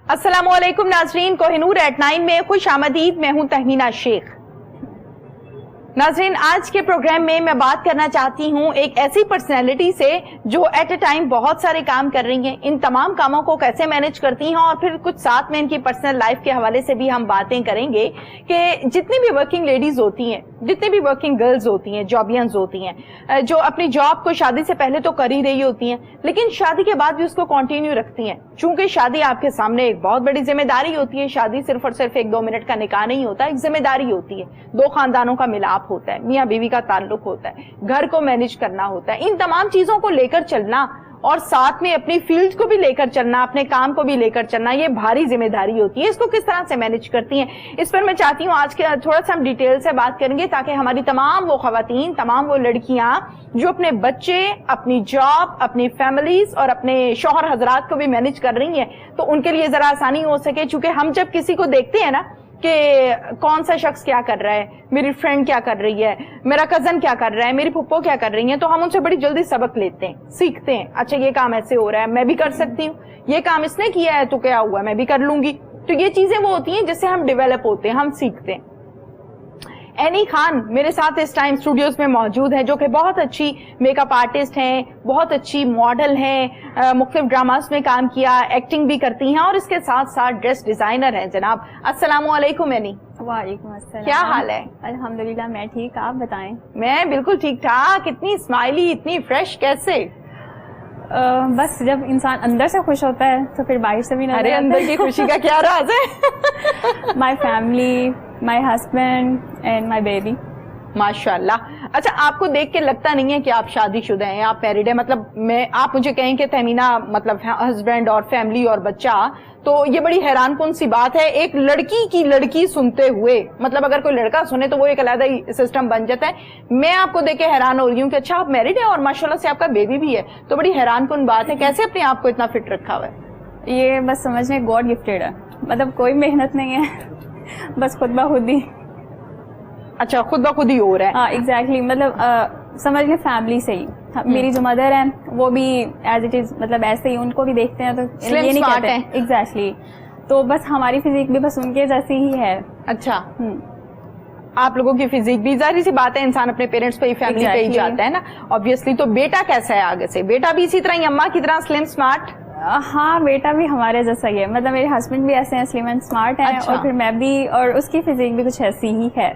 अस्सलामुअलैकुम नाजरीन, कोहिनूर एट 9 में खुश आमदीद। मैं हूं तहमीना शेख। नाजरीन, आज के प्रोग्राम में मैं बात करना चाहती हूं एक ऐसी पर्सनैलिटी से जो एट ए टाइम बहुत सारे काम कर रही हैं। इन तमाम कामों को कैसे मैनेज करती हैं और फिर कुछ साथ में इनकी पर्सनल लाइफ के हवाले से भी हम बातें करेंगे कि जितनी भी वर्किंग लेडीज होती हैं, जितनी भी वर्किंग गर्ल्स होती हैं, जॉबियंस होती हैं, जो अपनी जॉब को शादी से पहले तो कर ही रही होती हैं लेकिन शादी के बाद भी उसको कंटिन्यू रखती हैं। चूंकि शादी आपके सामने एक बहुत बड़ी जिम्मेदारी होती है। शादी सिर्फ और सिर्फ 1-2 मिनट का निकाह नहीं होता, एक जिम्मेदारी होती है। 2 खानदानों का मिलाप होता है, मियाँ बीवी का ताल्लुक होता है, घर को मैनेज करना होता है। इन तमाम चीजों को लेकर चलना और साथ में अपनी फील्ड को भी लेकर चलना, अपने काम को भी लेकर चलना, ये भारी जिम्मेदारी होती है। इसको किस तरह से मैनेज करती हैं, इस पर मैं चाहती हूँ आज के थोड़ा सा हम डिटेल से बात करेंगे ताकि हमारी तमाम वो खवातीन, तमाम वो लड़कियां जो अपने बच्चे, अपनी जॉब, अपनी फैमिलीज और अपने शौहर हजरात को भी मैनेज कर रही हैं तो उनके लिए जरा आसानी हो सके। चूंकि हम जब किसी को देखते हैं ना कि कौन सा शख्स क्या कर रहा है, मेरी फ्रेंड क्या कर रही है, मेरा कजन क्या कर रहा है, मेरी फुप्पो क्या कर रही है, तो हम उनसे बड़ी जल्दी सबक लेते हैं, सीखते हैं। अच्छा, ये काम ऐसे हो रहा है, मैं भी कर सकती हूँ, ये काम इसने किया है तो क्या हुआ, मैं भी कर लूंगी। तो ये चीजें वो होती हैं जिससे हम डेवलप होते हैं, हम सीखते हैं। एनी खान मेरे साथ इस टाइम स्टूडियोज में मौजूद है, जो कि बहुत अच्छी मेकअप आर्टिस्ट हैं, बहुत अच्छी मॉडल हैं, मुख्तलिफ ड्रामास में काम किया, एक्टिंग भी करती हैं और इसके साथ साथ ड्रेस डिजाइनर हैं। जनाब अस्सलामुअलैकुम एनी। वालेकुम अस्सलाम। क्या हाल है? अल्हम्दुलिल्लाह मैं ठीक, आप बताएं। मैं बिल्कुल ठीक ठाक। इतनी स्माइली, इतनी फ्रेश कैसे? बस जब इंसान अंदर से खुश होता है तो फिर बाहर से भी नजर आता है। अंदर की खुशी का क्या राज है? My family, my husband and my baby. माशाल्लाह। अच्छा, आपको देख के लगता नहीं है कि आप शादीशुदा हैं, आप मैरिड हैं? मतलब आप मुझे कहें कि तहमीना मतलब हस्बैंड और फैमिली और बच्चा, तो ये बड़ी हैरान कौन सी बात है एक लड़की की लड़की सुनते हुए। मतलब अगर कोई लड़का सुने तो वो एक अलग ही सिस्टम बन जाता है। मैं आपको देख के हैरान हो रही हूँ कि अच्छा आप मैरिड हैं और माशाल्लाह से आपका बेबी भी है, तो बड़ी हैरान कौन बात है। कैसे अपने आप को इतना फिट रखा हुआ है? ये बस समझने गॉड गिफ्टेड है, मतलब कोई मेहनत नहीं है, बस खुद ब खुद ही। अच्छा, खुद ब खुद ही हो रहा है। हाँ एग्जैक्टली, मतलब समझ लें फैमिली से ही। मेरी जो मदर है वो भी एज इट इज, मतलब ऐसे ही उनको भी देखते हैं तो ये नहीं कहते हैं एग्जैक्टली। तो बस हमारी फिजिक भी बस उनके जैसी ही है। अच्छा, आप लोगों की फिजिक भी, जाहिर सी बात है इंसान अपने पेरेंट्स पे ही, फैमिली पे ही जाता है ना ऑब्वियसली। तो बेटा कैसा है आगे से? बेटा भी इसी तरह ही अम्मा की तरह स्लिम स्मार्ट? हाँ बेटा भी हमारे जैसा ही है, मतलब मेरे हस्बैंड भी ऐसे हैं, स्लिम एंड स्मार्ट हैं। अच्छा। और फिर मैं भी, और उसकी फिजिक भी कुछ ऐसी ही है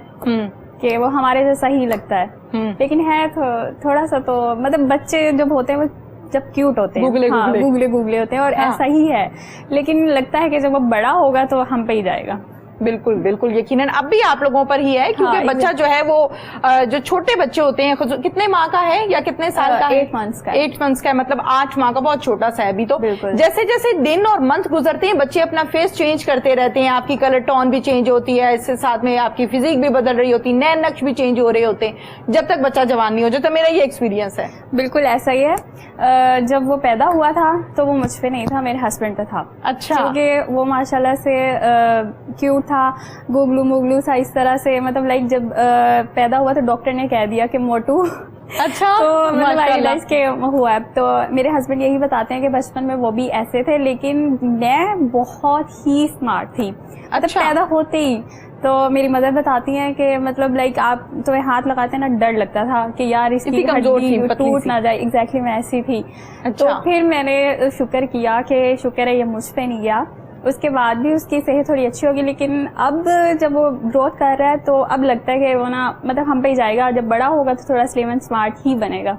कि वो हमारे जैसा ही लगता है। लेकिन है थोड़ा सा तो, मतलब बच्चे जब होते हैं वो जब क्यूट होते हैं, गुगले होते हैं और ऐसा ही है। लेकिन लगता है कि जब वो बड़ा होगा तो हम पे ही जाएगा। बिल्कुल बिल्कुल, यकीनन अब भी आप लोगों पर ही है क्योंकि बच्चा जो है वो जो छोटे बच्चे होते हैं, कितने माह का है या कितने साल का है? 8 मंथ्स का। 8 मंथ्स का है, मतलब 8 माह का, बहुत छोटा सा है अभी। तो जैसे जैसे दिन और मंथ गुजरते हैं बच्चे अपना फेस चेंज करते रहते हैं, आपकी कलर टोन भी चेंज होती है, इसके साथ में आपकी फिजिक भी बदल रही होती है, नए नक्श भी चेंज हो रहे होते हैं जब तक बच्चा जवान नहीं हो जाता। मेरा ये एक्सपीरियंस है। बिल्कुल ऐसा ही है। जब वो पैदा हुआ था तो वो मुझ पे नहीं था, मेरे हस्बैंड पे था। अच्छा। क्योंकि वो माशाल्लाह से क्यूट था, गुगलू मुगलू सा इस तरह से, मतलब लाइक जब पैदा हुआ तो डॉक्टर ने कह दिया कि मोटू। अच्छा। तो मतलब आई रियलाइज के हुआ है। तो मेरे हस्बैंड यही बताते हैं कि बचपन में वो भी ऐसे थे, लेकिन मैं बहुत ही स्मार्ट थी। अच्छा। पैदा होते ही तो मेरी मदर बताती हैं कि मतलब लाइक आप तुम्हें हाथ लगाते ना डर लगता था कि यार इसकी हड्डी टूट ना जाए। एग्जैक्टली मैं ऐसी थी। अच्छा। तो फिर मैंने शुक्र किया कि शुक्र है ये मुझ पे नहीं गया। उसके बाद भी उसकी सेहत थोड़ी अच्छी होगी, लेकिन अब जब वो ग्रोथ कर रहा है तो अब लगता है कि वो ना, मतलब हम पे ही जाएगा। जब बड़ा होगा तो थोड़ा स्लिम एंड स्मार्ट ही बनेगा।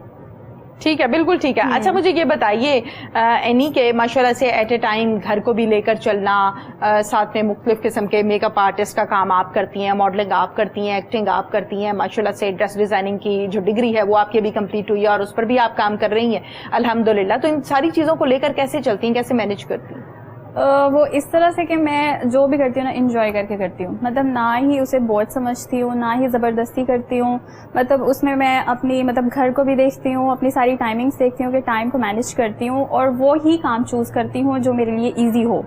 ठीक है, बिल्कुल ठीक है। अच्छा, मुझे ये बताइए एनी के माशाल्लाह से एट ए टाइम घर को भी लेकर चलना, साथ में मुख्तलिफ किस्म के मेकअप आर्टिस्ट का काम आप करती हैं, मॉडलिंग आप करती हैं, एक्टिंग आप करती हैं, माशाल्लाह से ड्रेस डिजाइनिंग की जो डिग्री है वो आपकी अभी कंप्लीट हुई है और उस पर भी आप काम कर रही हैं अल्हम्दुलिल्लाह। तो इन सारी चीज़ों को लेकर कैसे चलती हैं, कैसे मैनेज करती हैं? वो इस तरह से कि मैं जो भी करती हूँ ना इंजॉय करके करती हूँ, मतलब ना ही उसे बोझ समझती हूँ, ना ही ज़बरदस्ती करती हूँ। मतलब उसमें मैं अपनी मतलब घर को भी देखती हूँ, अपनी सारी टाइमिंग्स देखती हूँ कि टाइम को मैनेज करती हूँ और वो ही काम चूज़ करती हूँ जो मेरे लिए इजी हो।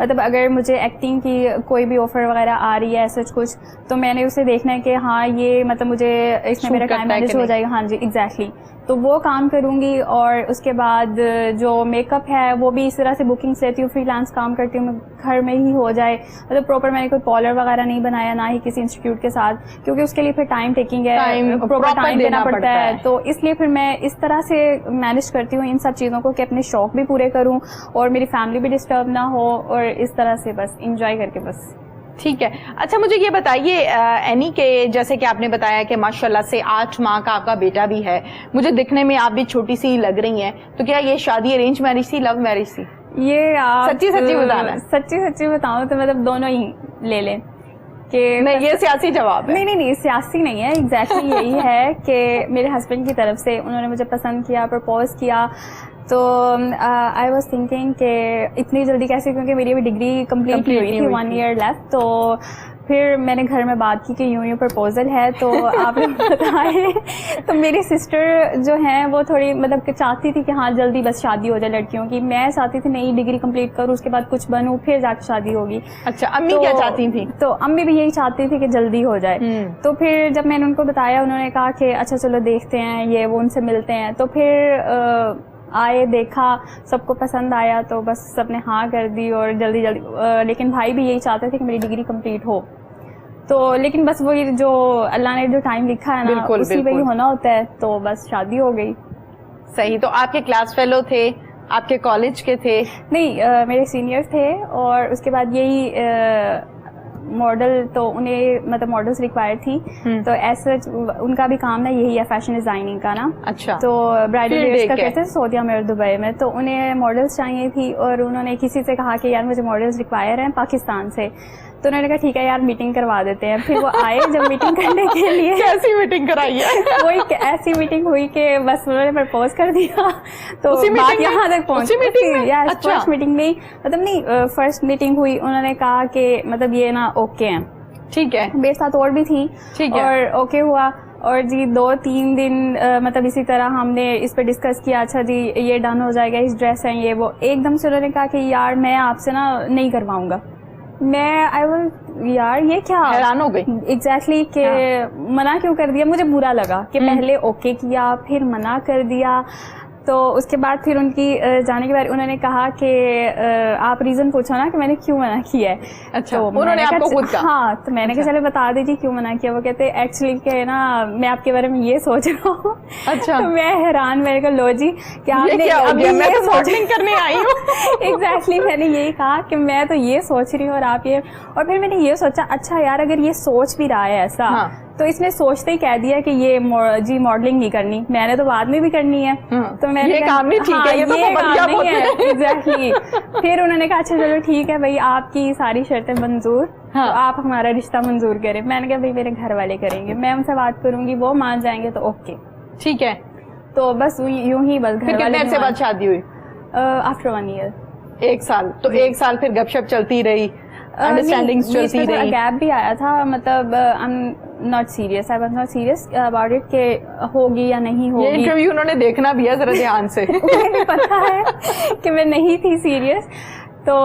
मतलब अगर मुझे एक्टिंग की कोई भी ऑफर वगैरह आ रही है सच कुछ, तो मैंने उसे देखना है कि हाँ ये मतलब मुझे इसमें मेरा टाइम मैनेज हो जाएगा। हाँ जी एग्जैक्टली, तो वो काम करूँगी। और उसके बाद जो मेकअप है वो भी इस तरह से बुकिंग्स लेती हूँ, फ्रीलांस काम करती हूँ, घर में ही हो जाए। मतलब प्रॉपर मैंने कोई पार्लर वगैरह नहीं बनाया, ना ही किसी इंस्टीट्यूट के साथ, क्योंकि उसके लिए फिर टाइम टेकिंग है, प्रॉपर टाइम देना पड़ता है। तो इसलिए फिर मैं इस तरह से मैनेज करती हूँ इन सब चीज़ों को कि अपने शौक भी पूरे करूँ और मेरी फैमिली भी डिस्टर्ब ना हो, और इस तरह से बस इंजॉय करके बस। ठीक है। अच्छा मुझे ये बताइए एनी के, जैसे कि आपने बताया कि माशाल्लाह से 8 माह का आपका बेटा भी है, मुझे दिखने में आप भी छोटी सी लग रही हैं, तो क्या ये शादी अरेंज मैरिज थी, लव मैरिज थी? ये आप सच्ची सच्ची बताना। सच्ची बताऊं तो मतलब दोनों ही ले लें कि नहीं, ये सियासी जवाब है। नहीं सियासी नहीं है, एग्जैक्टली यही है कि मेरे हस्बैंड की तरफ से उन्होंने मुझे पसंद किया, प्रपोज किया, तो आई वॉज थिंकिंग कि इतनी जल्दी कैसे, क्योंकि मेरी अभी डिग्री कंप्लीट हुई थी, 1 ईयर लेफ्ट। तो फिर मैंने घर में बात की कि यूं प्रपोजल है, तो आप लोग बताएं। तो मेरी सिस्टर जो हैं वो थोड़ी मतलब चाहती थी कि हाँ जल्दी बस शादी हो जाए लड़कियों की। मैं चाहती थी नहीं, डिग्री कंप्लीट करूँ, उसके बाद कुछ बनूँ, फिर जाकर शादी होगी। अच्छा, अम्मी क्या चाहती थी? तो अम्मी भी यही चाहती थी कि जल्दी हो जाए। तो फिर जब मैंने उनको बताया, उन्होंने कहा कि अच्छा चलो देखते हैं, ये वो उनसे मिलते हैं। तो फिर आए, देखा, सबको पसंद आया, तो बस सबने हाँ कर दी और जल्दी लेकिन भाई भी यही चाहते थे कि मेरी डिग्री कंप्लीट हो। तो लेकिन बस वो जो अल्लाह ने जो टाइम लिखा है ना, उसी पे ही होना होता है, तो बस शादी हो गई। सही। तो आपके क्लास फेलो थे, आपके कॉलेज के थे? नहीं, मेरे सीनियर थे, और उसके बाद यही मॉडल, तो उन्हें मतलब मॉडल्स रिक्वायर्ड थी, तो ऐसे उनका भी काम ना यही है, फैशन डिजाइनिंग का ना। अच्छा। तो ब्राइडल वेयर्स का करते थे सऊदीया में और दुबई में, तो उन्हें मॉडल्स चाहिए थी, और उन्होंने किसी से कहा कि यार मुझे मॉडल्स रिक्वायर हैं पाकिस्तान से। तो उन्होंने कहा ठीक है यार मीटिंग करवा देते हैं। फिर वो आए जब मीटिंग करने के लिए। कैसी मीटिंग कराई है? वो एक ऐसी मीटिंग हुई कि बस उन्होंने प्रपोज कर दिया, तो बात यहाँ तक पहुंची। फर्स्ट मीटिंग में, मतलब नहीं, फर्स्ट मीटिंग हुई, उन्होंने कहा कि मतलब ये ना ओके हैं। ठीक है। मेरे साथ और भी थी, और ओके हुआ, और जी 2-3 दिन मतलब इसी तरह हमने इस पे डिस्कस किया। अच्छा जी ये डन हो जाएगा, इस ड्रेस है ये वो। एकदम से उन्होंने कहा कि यार मैं आपसे ना नहीं करवाऊंगा। मैं यार ये क्या, हैरान हो गई एग्जैक्टली कि मना क्यों कर दिया। मुझे बुरा लगा कि पहले ओके किया, फिर मना कर दिया। तो उसके बाद फिर उनकी जाने के बाद उन्होंने कहा कि आप रीज़न पूछो ना कि मैंने क्यों मना किया है। अच्छा, तो उन्होंने आपको खुद कहा? हाँ, तो मैंने कहा चले बता दीजिए क्यों मना किया। वो कहते एक्चुअली के ना मैं आपके बारे में ये सोच रहा हूँ। अच्छा। तो मैं हैरान, मेरे को लो जी कि आपने अभी मैं तो मॉडलिंग करने आई हूँ। एग्जैक्टली मैंने यही कहा कि मैं तो ये सोच रही हूँ और आप ये। और फिर मैंने ये सोचा अच्छा यार अगर ये सोच भी रहा है ऐसा, तो इसने सोचते ही कह दिया कि ये जी मॉडलिंग नहीं करनी, मैंने तो बाद में भी करनी है। तो मैंने ये काम नहीं ठीक है, ये तो काम नहीं है। एग्जैक्टली। फिर उन्होंने कहा अच्छा चलो ठीक है भाई, आपकी सारी शर्तें मंजूर, तो आप हमारा रिश्ता मंजूर करें। मैंने कहा भाई मेरे घर वाले करेंगे, मैं उनसे बात करूंगी, वो मान जाएंगे तो ओके ठीक है। तो बस यूं ही बस घर वाले। कितने से बाद शादी हुई? After 1 year. 1 साल। तो 1 साल फिर गपशप चलती रही, अंडरस्टैंडिंग चलती रही। गैप भी आया था, मतलब I am not serious, I was not serious about it के होगी या नहीं होगी। ये इंटरव्यू उन्होंने देखना भी है जरा ध्यान से। मुझे भी पता है कि मैं नहीं थी सीरियस। तो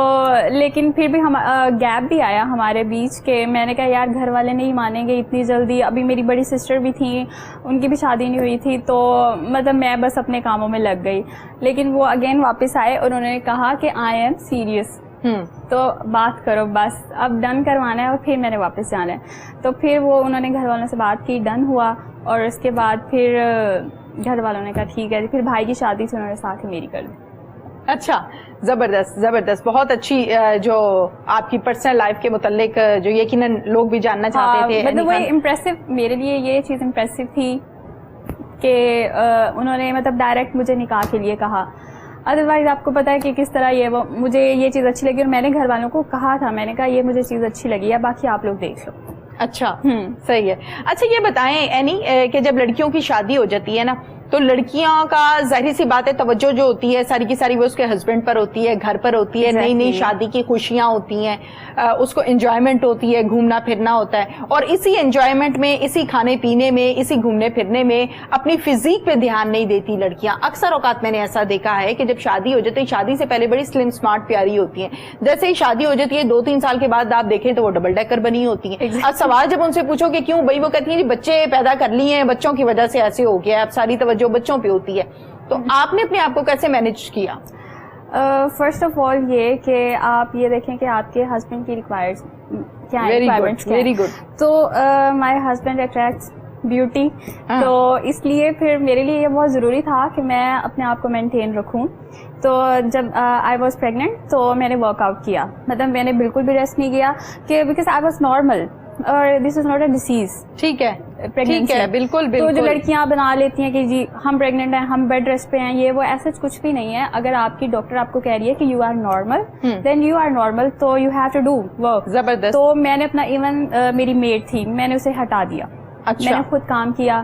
लेकिन फिर भी हम गैप भी आया हमारे बीच के। मैंने कहा यार घर वाले नहीं मानेंगे इतनी जल्दी। अभी मेरी बड़ी सिस्टर भी थी, उनकी भी शादी नहीं हुई थी, तो मतलब मैं बस अपने कामों में लग गई। लेकिन वो अगेन वापस आए और उन्होंने कहा कि आई एम सीरियस, तो बात करो बस, अब डन करवाना है और फिर मैंने वापस जाना है। तो फिर वो उन्होंने घर वालों से बात की, डन हुआ, और उसके बाद फिर घर वालों ने कहा ठीक है। फिर भाई की शादी से उन्होंने साथ ही मेरी कर दी। अच्छा, जबरदस्त जबरदस्त, बहुत अच्छी जो आपकी पर्सनल लाइफ के मुतालिक जो यकीनन लोग भी जानना चाहते थे। मतलब वही इम्प्रेसिव, मेरे लिए ये चीज़ इम्प्रेसिव थी कि उन्होंने मतलब डायरेक्ट मुझे निकाह के लिए कहा। अदरवाइज आपको पता है कि किस तरह ये वो मुझे ये चीज़ अच्छी लगी और मैंने घर वालों को कहा था, मैंने कहा ये मुझे चीज़ अच्छी लगी है, बाकी आप लोग देख लो। अच्छा, सही है। अच्छा ये बताएं एनी कि जब लड़कियों की शादी हो जाती है ना, तो लड़कियों का जाहिर सी बात है तवज्जो जो होती है सारी की सारी वो उसके हस्बैंड पर होती है, घर पर होती है, नई नई शादी की खुशियां होती हैं, उसको एंजॉयमेंट होती है, घूमना फिरना होता है, और इसी एंजॉयमेंट में, इसी खाने पीने में, इसी घूमने फिरने में अपनी फिजिक पे ध्यान नहीं देती लड़कियां। अक्सर औकात मैंने ऐसा देखा है कि जब शादी हो जाती है, शादी से पहले बड़ी स्लिम स्मार्ट प्यारी होती है, जैसे ही शादी हो जाती है 2-3 साल के बाद आप देखें तो वो डबल डेकर बनी होती है। अब सवाल जब उनसे पूछो कि क्यों भाई, वो कहती है जी बच्चे पैदा कर लिए हैं, बच्चों की वजह से ऐसे हो गया, अब सारी तवज्जो बच्चों पे होती है। तो आपने अपने आप को कैसे मैनेज किया? फर्स्ट ऑफ ऑल ये कि आप ये देखें कि आपके हस्बैंड की रिक्वायरमेंट्स क्या है। Very good. तो माय हस्बैंड अट्रैक्ट्स ब्यूटी, तो इसलिए फिर मेरे लिए ये बहुत ज़रूरी था कि मैं अपने आप को मेंटेन रखूं। तो जब आई वाज प्रेग्नेंट तो मैंने वर्कआउट किया, मतलब मैंने बिल्कुल भी रेस्ट नहीं किया कि बिकॉज आई वाज नॉर्मल और this is not a disease. ठीक है, ठीक है, बिल्कुल बिल्कुल। तो जो लड़कियां बना लेती हैं कि जी हम प्रेग्नेंट हैं, हम बेड रेस्ट पे हैं, ये वो ऐसा कुछ भी नहीं है। अगर आपकी डॉक्टर आपको कह रही है कि you are normal, then you are normal, तो you have to do work. जबरदस्त। तो मैंने अपना इवन मेरी मेड थी, मैंने उसे हटा दिया। अच्छा। मैंने खुद काम किया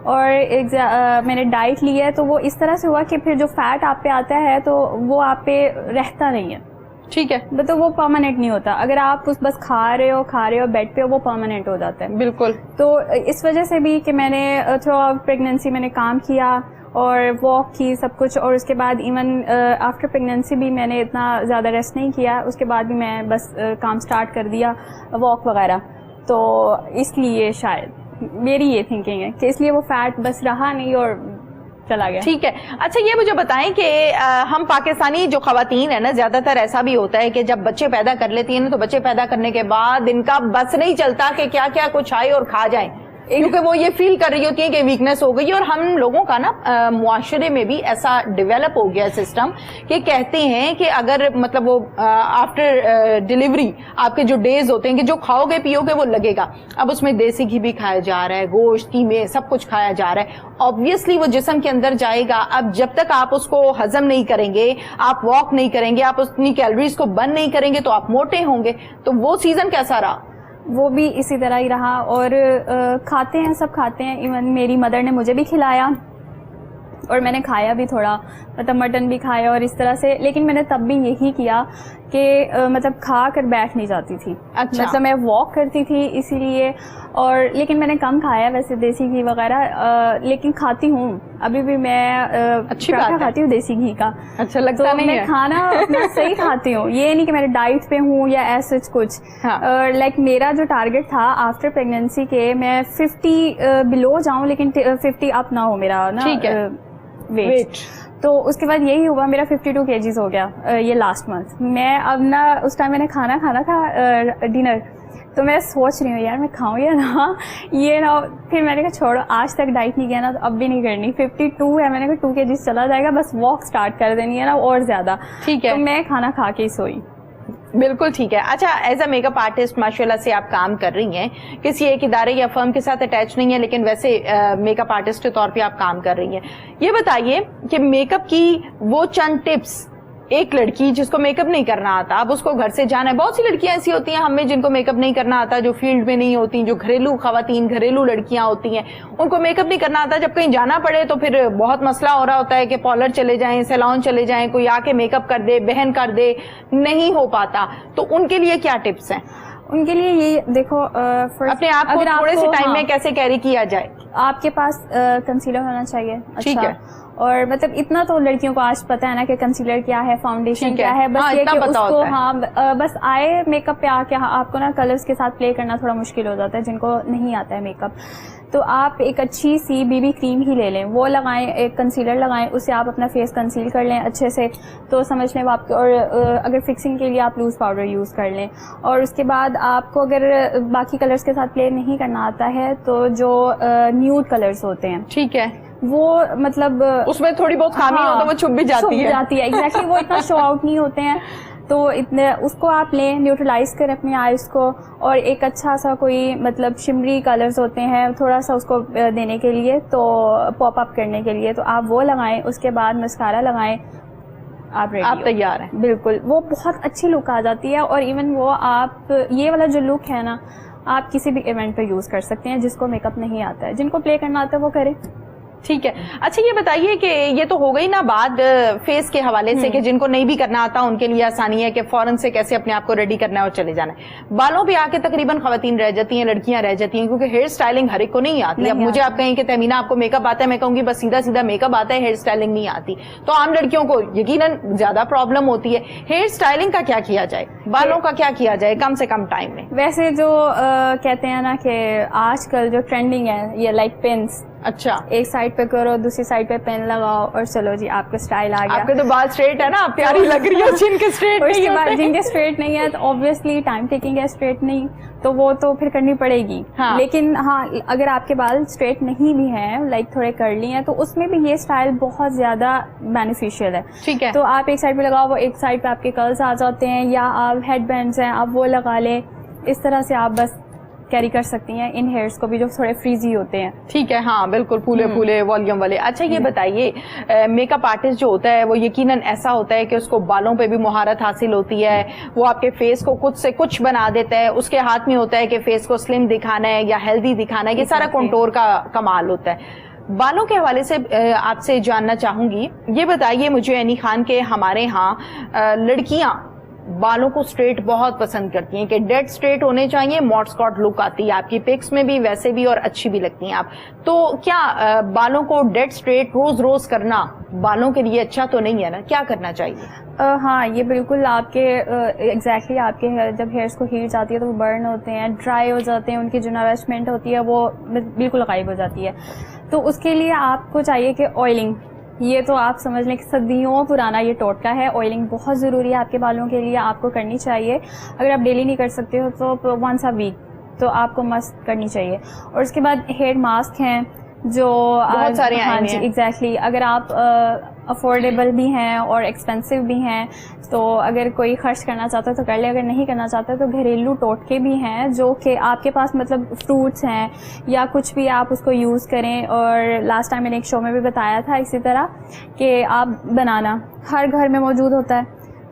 और मैंने डाइट ली है, तो वो इस तरह से हुआ कि फिर जो फैट आप पे आता है तो वो आप पे रहता नहीं है। ठीक है, तो वो परमानेंट नहीं होता। अगर आप उस बस खा रहे हो बेड पे, वो परमानेंट हो जाता है। बिल्कुल। तो इस वजह से भी कि मैंने थ्रू आउट प्रेगनेंसी मैंने काम किया और वॉक की सब कुछ, और उसके बाद इवन आफ्टर प्रेगनेंसी भी मैंने इतना ज़्यादा रेस्ट नहीं किया, उसके बाद भी मैं बस काम स्टार्ट कर दिया, वॉक वगैरह। तो इसलिए शायद मेरी ये थिंकिंग है कि इसलिए वो फैट बस रहा नहीं और चला गया। ठीक है। अच्छा, ये मुझे बताएं कि हम पाकिस्तानी जो खवातीन है ना, ज्यादातर ऐसा भी होता है कि जब बच्चे पैदा कर लेती है ना, तो बच्चे पैदा करने के बाद इनका बस नहीं चलता कि क्या क्या कुछ आए और खा जाए, क्योंकि वो ये फील कर रही होती है कि वीकनेस हो गई। और हम लोगों का ना मुआशरे में भी ऐसा डेवलप हो गया सिस्टम कि कहते हैं कि अगर मतलब वो आफ्टर डिलीवरी आपके जो डेज होते हैं कि जो खाओगे पियोगे वो लगेगा। अब उसमें देसी घी भी खाया जा रहा है, गोश्त कीमे सब कुछ खाया जा रहा है, ऑब्वियसली वो जिस्म के अंदर जाएगा। अब जब तक आप उसको हजम नहीं करेंगे, आप वॉक नहीं करेंगे, आप अपनी कैलोरीज को बर्न नहीं करेंगे, तो आप मोटे होंगे। तो वो सीजन कैसा रहा? वो भी इसी तरह ही रहा। और खाते हैं, सब खाते हैं, इवन मेरी मदर ने मुझे भी खिलाया और मैंने खाया भी थोड़ा, मतलब मटन भी खाया और इस तरह से। लेकिन मैंने तब भी यही किया कि मतलब खा कर बैठ नहीं जाती थी। अच्छा। मतलब मैं वॉक करती थी इसीलिए, और लेकिन मैंने कम खाया वैसे देसी घी वगैरह, लेकिन खाती हूँ अभी भी मैं। अच्छी बात है। खाती हूँ देसी घी का। अच्छा लगता तो नहीं मैं है। खाना अपना सही खाती हूँ, ये नहीं कि मैं डाइट पे हूँ या ऐसा कुछ। लाइक मेरा जो टारगेट था आफ्टर प्रेगनेंसी के, मैं 50 बिलो जाऊँ लेकिन 50 अप ना हो मेरा ना। ठीक है। वेट। तो उसके बाद यही हुआ, मेरा 52 kgs हो गया ये लास्ट मंथ। मैं अब ना, उस टाइम मैंने खाना था डिनर, तो मैं सोच रही हूँ यार मैं खाऊं या ना, ये ना। फिर मैंने कहा छोड़ो, आज तक डाइट नहीं किया ना, तो अब भी नहीं करनी। 52 है, मैंने कहा 2 kgs चला जाएगा, बस वॉक स्टार्ट कर देनी है ना और ज्यादा। ठीक है। तो मैं खाना खा के ही सोई। बिल्कुल ठीक है। अच्छा, एज अ मेकअप आर्टिस्ट माशाल्लाह से आप काम कर रही हैं, किसी एक इदारे या फर्म के साथ अटैच नहीं है, लेकिन वैसे मेकअप आर्टिस्ट के तौर पे आप काम कर रही हैं। ये बताइए कि मेकअप की वो चंद टिप्स, एक लड़की जिसको मेकअप नहीं करना आता, अब उसको घर से जाना है, बहुत सी लड़कियां ऐसी होती हैं हमें जिनको मेकअप नहीं करना आता, जो फील्ड में नहीं होती, जो घरेलू खवातीन, घरेलू लड़कियां होती हैं, उनको मेकअप नहीं करना आता। जब कहीं जाना पड़े तो फिर बहुत मसला हो रहा होता है कि पार्लर चले जाएं, सैलून चले जाएं, कोई आके मेकअप कर दे, बहन कर दे, नहीं हो पाता। तो उनके लिए क्या टिप्स हैं? उनके लिए ये देखो, अपने आप को थोड़े से टाइम में कैसे कैरी किया जाए? आपके पास कंसीलर होना चाहिए। ठीक है। और मतलब इतना तो लड़कियों को आज पता है ना कि कंसीलर क्या है, फाउंडेशन क्या है, बस ये कि उसको बस आए मेकअप पे आके आपको ना कलर्स के साथ प्ले करना थोड़ा मुश्किल हो जाता है जिनको नहीं आता है मेकअप। तो आप एक अच्छी सी बीबी क्रीम ही ले लें, वो लगाएं, एक कंसीलर लगाएं, उससे आप अपना फेस कंसील कर लें अच्छे से, तो समझ लें आपके। और अगर फिक्सिंग के लिए आप लूज पाउडर यूज़ कर लें। और उसके बाद आपको अगर बाकी कलर्स के साथ प्ले नहीं करना आता है तो जो न्यूड कलर्स होते हैं, ठीक है, वो मतलब उसमें थोड़ी बहुत खामी हो तो वो छुप भी जाती है। एग्जैक्टली वो इतना शो आउट नहीं होते हैं, तो इतने उसको आप लें, न्यूट्रलाइज करें अपनी आईज को। और एक अच्छा सा कोई मतलब शिमरी कलर्स होते हैं थोड़ा सा उसको देने के लिए, तो पॉप अप करने के लिए, तो आप वो लगाएं। उसके बाद मस्कारा लगाएं, आप रेडी, आप तैयार हैं। बिल्कुल, वो बहुत अच्छी लुक आ जाती है। और इवन वो आप ये वाला जो लुक है ना, आप किसी भी इवेंट पे यूज कर सकते हैं। जिसको मेकअप नहीं आता है, जिनको प्ले करना आता है वो करें। ठीक है। अच्छा ये बताइए कि ये तो हो गई ना बात फेस के हवाले से कि जिनको नहीं भी करना आता उनके लिए आसानी है कि फौरन से कैसे अपने आप को रेडी करना है और चले जाना है। बालों पे आके तकरीबन खवातीन रह जाती हैं, लड़कियां रह जाती हैं, क्योंकि हेयर स्टाइलिंग हर एक को नहीं आती। अब मुझे आप कहें कि तहमीना आपको मेकअप आता है, मैं कहूंगी बस सीधा सीधा मेकअप आता है, हेयर स्टाइलिंग नहीं आती, तो आम लड़कियों को यकीनन ज्यादा प्रॉब्लम होती है। हेयर स्टाइलिंग का क्या किया जाए, बालों का क्या किया जाए कम से कम टाइम में? वैसे जो कहते हैं ना कि आजकल जो ट्रेंडिंग है ये लाइक पिन्स, अच्छा, एक साइड पे करो, दूसरी साइड पे पेन लगाओ और चलो जी आपका स्टाइल आ गया। आपके तो बाल स्ट्रेट है ना, आप प्यारी लग रही हो। जिनके स्ट्रेट नहीं होते, जिनके स्ट्रेट नहीं है तो ऑब्वियसली टाइम टेकिंग है स्ट्रेट नहीं, तो वो तो फिर करनी पड़ेगी। हाँ। लेकिन हाँ, अगर आपके बाल स्ट्रेट नहीं भी हैं, लाइक थोड़े कर्ली हैं, तो उसमें भी ये स्टाइल बहुत ज्यादा बेनिफिशियल है। ठीक है। तो आप एक साइड पे लगाओ, वो एक साइड पे आपके कर्ल्स आ जाते हैं, या आप हेड बैंड्स हैं आप वो लगा लें। इस तरह से आप बस कैरी कर सकती हैं इन हेयर्स को भी जो थोड़े फ्रीजी होते हैं। ठीक है, हाँ बिल्कुल, फूले फूले वॉल्यूम वाले। अच्छा ये बताइए, मेकअप आर्टिस्ट जो होता है वो यकीनन ऐसा होता है कि उसको बालों पे भी मुहारत हासिल होती है, वो आपके फेस को कुछ से कुछ बना देता है, उसके हाथ में होता है कि फेस को स्लिम दिखाना है या हेल्दी दिखाना है, ये सारा कंटूर का कमाल होता है। बालों के हवाले से आपसे जानना चाहूंगी, ये बताइए मुझे एनी खान के हमारे यहाँ लड़कियां बालों को स्ट्रेट बहुत पसंद करती हैं कि डेड स्ट्रेट होने चाहिए, मॉड स्कॉट लुक आती है आपकी पिक्स में भी वैसे भी और अच्छी भी लगती हैं आप। तो क्या बालों को डेड स्ट्रेट रोज रोज करना बालों के लिए अच्छा तो नहीं है ना, क्या करना चाहिए? हाँ, ये बिल्कुल आपके एग्जैक्टली आपके जब हेयर्स को हीट जाती है तो वो बर्न होते हैं, ड्राई हो जाते हैं, उनकी जो नरिशमेंट होती है वो बिल्कुल गायब हो जाती है। तो उसके लिए आपको चाहिए कि ऑयलिंग, ये तो आप समझ लें कि सदियों पुराना ये टोटका है। ऑयलिंग बहुत ज़रूरी है आपके बालों के लिए, आपको करनी चाहिए। अगर आप डेली नहीं कर सकते हो तो वंस अ वीक तो आपको मस्ट करनी चाहिए। और उसके बाद हेयर मास्क हैं जो बहुत सारे आए हैं। एग्जैक्टली, अगर आप अफोर्डेबल भी हैं और एक्सपेंसिव भी हैं, तो अगर कोई खर्च करना चाहता है तो कर ले, अगर नहीं करना चाहता तो घरेलू टोटके भी हैं जो कि आपके पास मतलब फ्रूट्स हैं या कुछ भी आप उसको यूज़ करें। और लास्ट टाइम मैंने एक शो में भी बताया था इसी तरह कि आप बनाना हर घर में मौजूद होता है,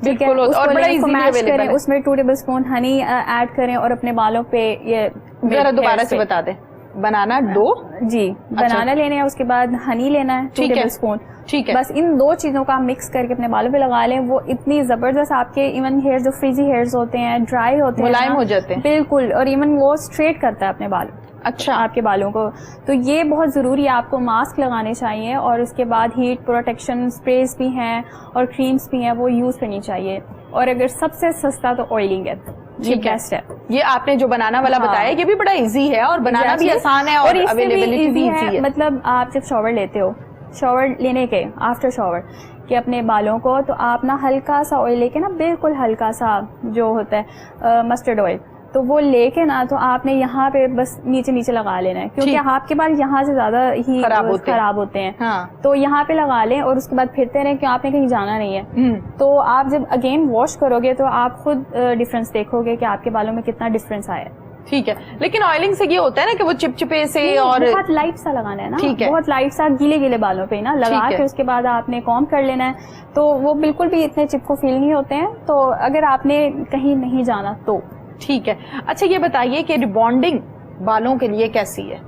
ठीक है, और बड़ा इजीली मैश अवेलेबल करें, है। उसमें 2 टेबलस्पून हनी ऐड करें और अपने बालों पे ये जरा दोबारा से बता दें। बनाना 2 जी, बनाना लेने हैं, उसके बाद हनी लेना है 2 टेबलस्पून, ठीक है। बस इन 2 चीजों का मिक्स करके अपने बालों पे लगा लें। वो इतनी जबरदस्त आपके इवन हेयर जो फ्रीजी हेयर्स होते हैं, ड्राई होते हैं, मुलायम हो जाते हैं बिल्कुल, और इवन वो स्ट्रेट करता है अपने बाल। अच्छा, आपके बालों को, तो ये बहुत ज़रूरी है, आपको मास्क लगाने चाहिए। और उसके बाद हीट प्रोटेक्शन स्प्रेज भी हैं और क्रीम्स भी हैं, वो यूज़ करनी चाहिए। और अगर सबसे सस्ता तो ऑयलिंग है, ये बेस्ट है। ये आपने जो बनाना वाला बताया ये भी बड़ा इजी है और बनाना भी आसान है और अवेलेबिलिटी भी इजी है। मतलब आप जब शॉवर लेते हो, शॉवर लेने के आफ्टर शॉवर कि अपने बालों को, तो आप ना हल्का सा ऑयल लेके ना, बिल्कुल हल्का सा जो होता है मस्टर्ड ऑयल, तो वो लेके ना तो आपने यहाँ पे बस नीचे नीचे लगा लेना है, क्योंकि आपके बाल यहाँ से ज्यादा ही खराब होते हैं। हाँ। तो यहाँ पे लगा लें और उसके बाद फिरते रहें, क्योंकि आपने कहीं जाना नहीं है। तो आप जब अगेन वॉश करोगे तो आप खुद डिफरेंस देखोगे कि आपके बालों में कितना डिफरेंस आया। ठीक है, लेकिन ऑयलिंग से ये होता है ना कि वो चिपचिपे से और बहुत लाइट सा लगाना है ना, ठीक है, बहुत लाइट सा गीले गीले बालों पे ना लगा के उसके बाद आपने कॉम्ब कर लेना है, तो वो बिल्कुल भी इतने चिपको फील नहीं होते हैं। तो अगर आपने कहीं नहीं जाना तो ठीक है। अच्छा ये बताइए कि रिबॉन्डिंग बालों के लिए कैसी है?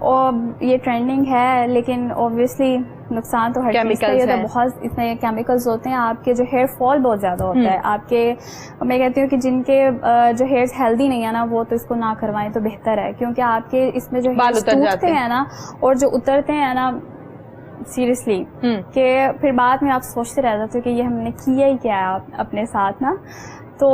और ये ट्रेंडिंग है, लेकिन ऑब्वियसली नुकसान तो हर चीज़ का ही होता है। बहुत इसमें केमिकल्स होते हैं, आपके जो हेयर फॉल बहुत ज़्यादा होता है आपके। मैं कहती हूँ कि जिनके जो हेयर्स हेल्दी नहीं है ना, वो तो इसको ना करवाएं तो बेहतर है, क्योंकि आपके इसमें जो हेयर्स टूटते हैं ना और जो उतरते हैं ना, सीरियसली कि फिर बाद में आप सोचते रह जाते हो कि ये हमने किया ही क्या है अपने साथ ना। तो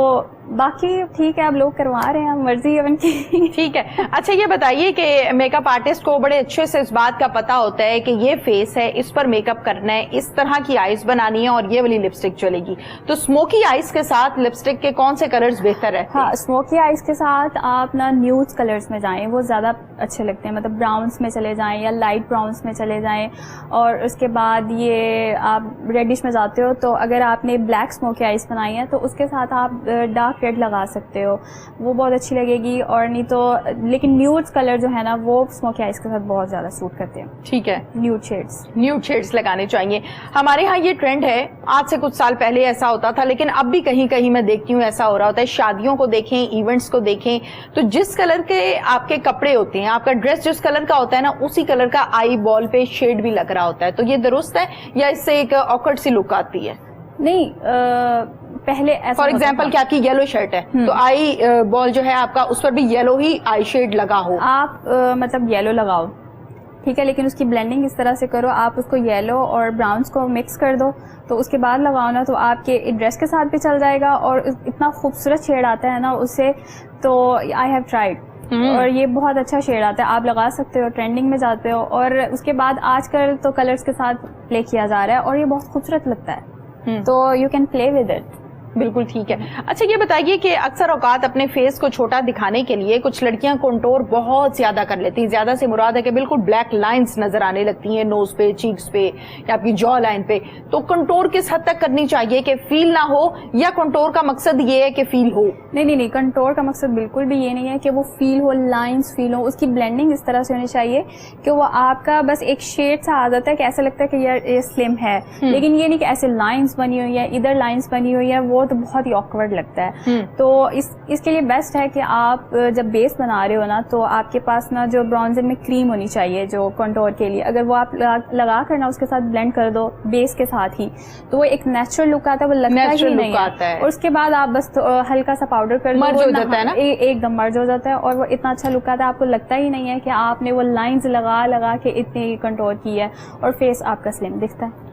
बाकी ठीक है, आप लोग करवा रहे हैं, मर्जी है उनकी। ठीक है। अच्छा ये बताइए कि मेकअप आर्टिस्ट को बड़े अच्छे से इस बात का पता होता है कि ये फेस है, इस पर मेकअप करना है, इस तरह की आईज बनानी है और ये वाली लिपस्टिक चलेगी, तो स्मोकी आईज के साथ लिपस्टिक के कौन से कलर्स बेहतर है? हाँ, स्मोकी आईज के साथ आप ना न्यूड कलर्स में जाएं, वो ज़्यादा अच्छे लगते हैं। मतलब ब्राउन्स में चले जाएं या लाइट ब्राउन्स में चले जाएं। और उसके बाद ये आप रेडिश में जाते हो, तो अगर आपने ब्लैक स्मोकी आईज बनाई है तो उसके साथ आप आप डार्क रेड लगा सकते हो, वो बहुत अच्छी लगेगी। और नहीं तो लेकिन न्यूड कलर जो है ना वो स्मोकी आइज के साथ बहुत ज़्यादा सूट करते हैं। ठीक है, न्यूड शेड्स लगाने चाहिए। हमारे यहाँ ये ट्रेंड है, आज से कुछ साल पहले ऐसा होता था, लेकिन अब भी कहीं कहीं मैं देखती हूँ ऐसा हो रहा होता है। शादियों को देखें, इवेंट्स को देखें, तो जिस कलर के आपके कपड़े होते हैं, आपका ड्रेस जिस कलर का होता है ना, उसी कलर का आई बॉल पे शेड भी लग रहा होता है। तो ये दुरुस्त है या इससे एक ऑकवर्ड सी लुक आती है? नहीं, पहले ऐसा फॉर एग्जाम्पल कि आपकी येलो शर्ट है तो आई बॉल जो है आपका, उस पर भी येलो ही आई शेड लगा हो। आप मतलब येलो लगाओ, ठीक है, लेकिन उसकी ब्लेंडिंग इस तरह से करो, आप उसको येलो और ब्राउन्स को मिक्स कर दो, तो उसके बाद लगाओ ना, तो आपके ड्रेस के साथ भी चल जाएगा और इतना खूबसूरत शेड आता है ना उससे। तो आई हैव ट्राइड और ये बहुत अच्छा शेड आता है, आप लगा सकते हो, ट्रेंडिंग में जाते हो। और उसके बाद आजकल तो कलर्स के साथ प्ले किया जा रहा है और ये बहुत खूबसूरत लगता है, तो you can play with it. बिल्कुल ठीक है। अच्छा ये बताइए कि अक्सर औकात अपने फेस को छोटा दिखाने के लिए कुछ लड़कियां कंटूर बहुत ज्यादा कर लेती हैं। ज्यादा से मुराद है कि बिल्कुल ब्लैक लाइंस नजर आने लगती हैं नोज पे, चीक्स पे या आपकी जॉ लाइन पे। तो कंटूर किस हद तक करनी चाहिए कि फील ना हो, या कंटूर का मकसद ये है कि फील हो? नहीं, कंटूर का मकसद बिल्कुल भी ये नहीं है कि वो फील हो, लाइंस फील हो। उसकी ब्लेंडिंग इस तरह से होनी चाहिए कि वो आपका बस एक शेड सा आ जाता है कि ऐसा लगता है कि यार ये स्लिम है, लेकिन ये नहीं कि ऐसे लाइंस बनी हुई है, इधर लाइंस बनी हुई है, वो तो बहुत ही ऑकवर्ड लगता है। तो इसके लिए बेस्ट है कि आप जब बेस बना रहे हो ना, तो आपके पास ना जो ब्रॉन्जर में क्रीम होनी चाहिए जो कंटूर के लिए, अगर वो आप लगा कर ना उसके साथ ब्लेंड कर दो बेस के साथ ही, तो वो एक नेचुरल लुक आता है, वो लगता ही नहीं है। और उसके बाद आप बस हल्का सा पाउडर कर दो, मर्ज हो जाता है ना, एकदम मर्ज हो जाता है और वो इतना अच्छा लुक आता है, आपको लगता ही नहीं है कि आपने वो लाइंस लगा के इतनी कंटूर की है, और फेस आपका स्लिम दिखता है।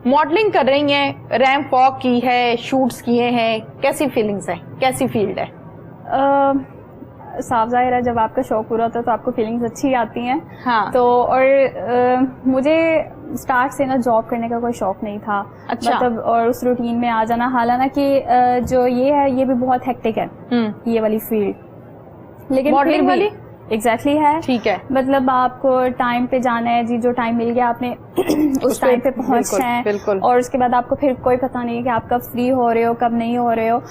मॉडलिंग कर रही हैं, रैंप वॉक की है, शूट्स किए हैं, कैसी फीलिंग्स है, कैसी फील्ड है? साफ जाहिर है जब आपका शौक पूरा होता है तो आपको फीलिंग्स अच्छी आती हैं। हाँ। तो और मुझे स्टार्ट से ना जॉब करने का कोई शौक नहीं था। अच्छा। मतलब और उस रूटीन में आ जाना, हालांकि जो ये है ये भी बहुत हेक्टिक है ये वाली फील्ड, लेकिन मॉडलिंग वाली एग्जैक्टली है। ठीक है, मतलब आपको टाइम पे जाना है जी, जो टाइम मिल गया आपने उस टाइम पे पहुंचना है, और उसके बाद आपको फिर कोई पता नहीं है कि आप कब फ्री हो रहे हो, कब नहीं हो रहे हो।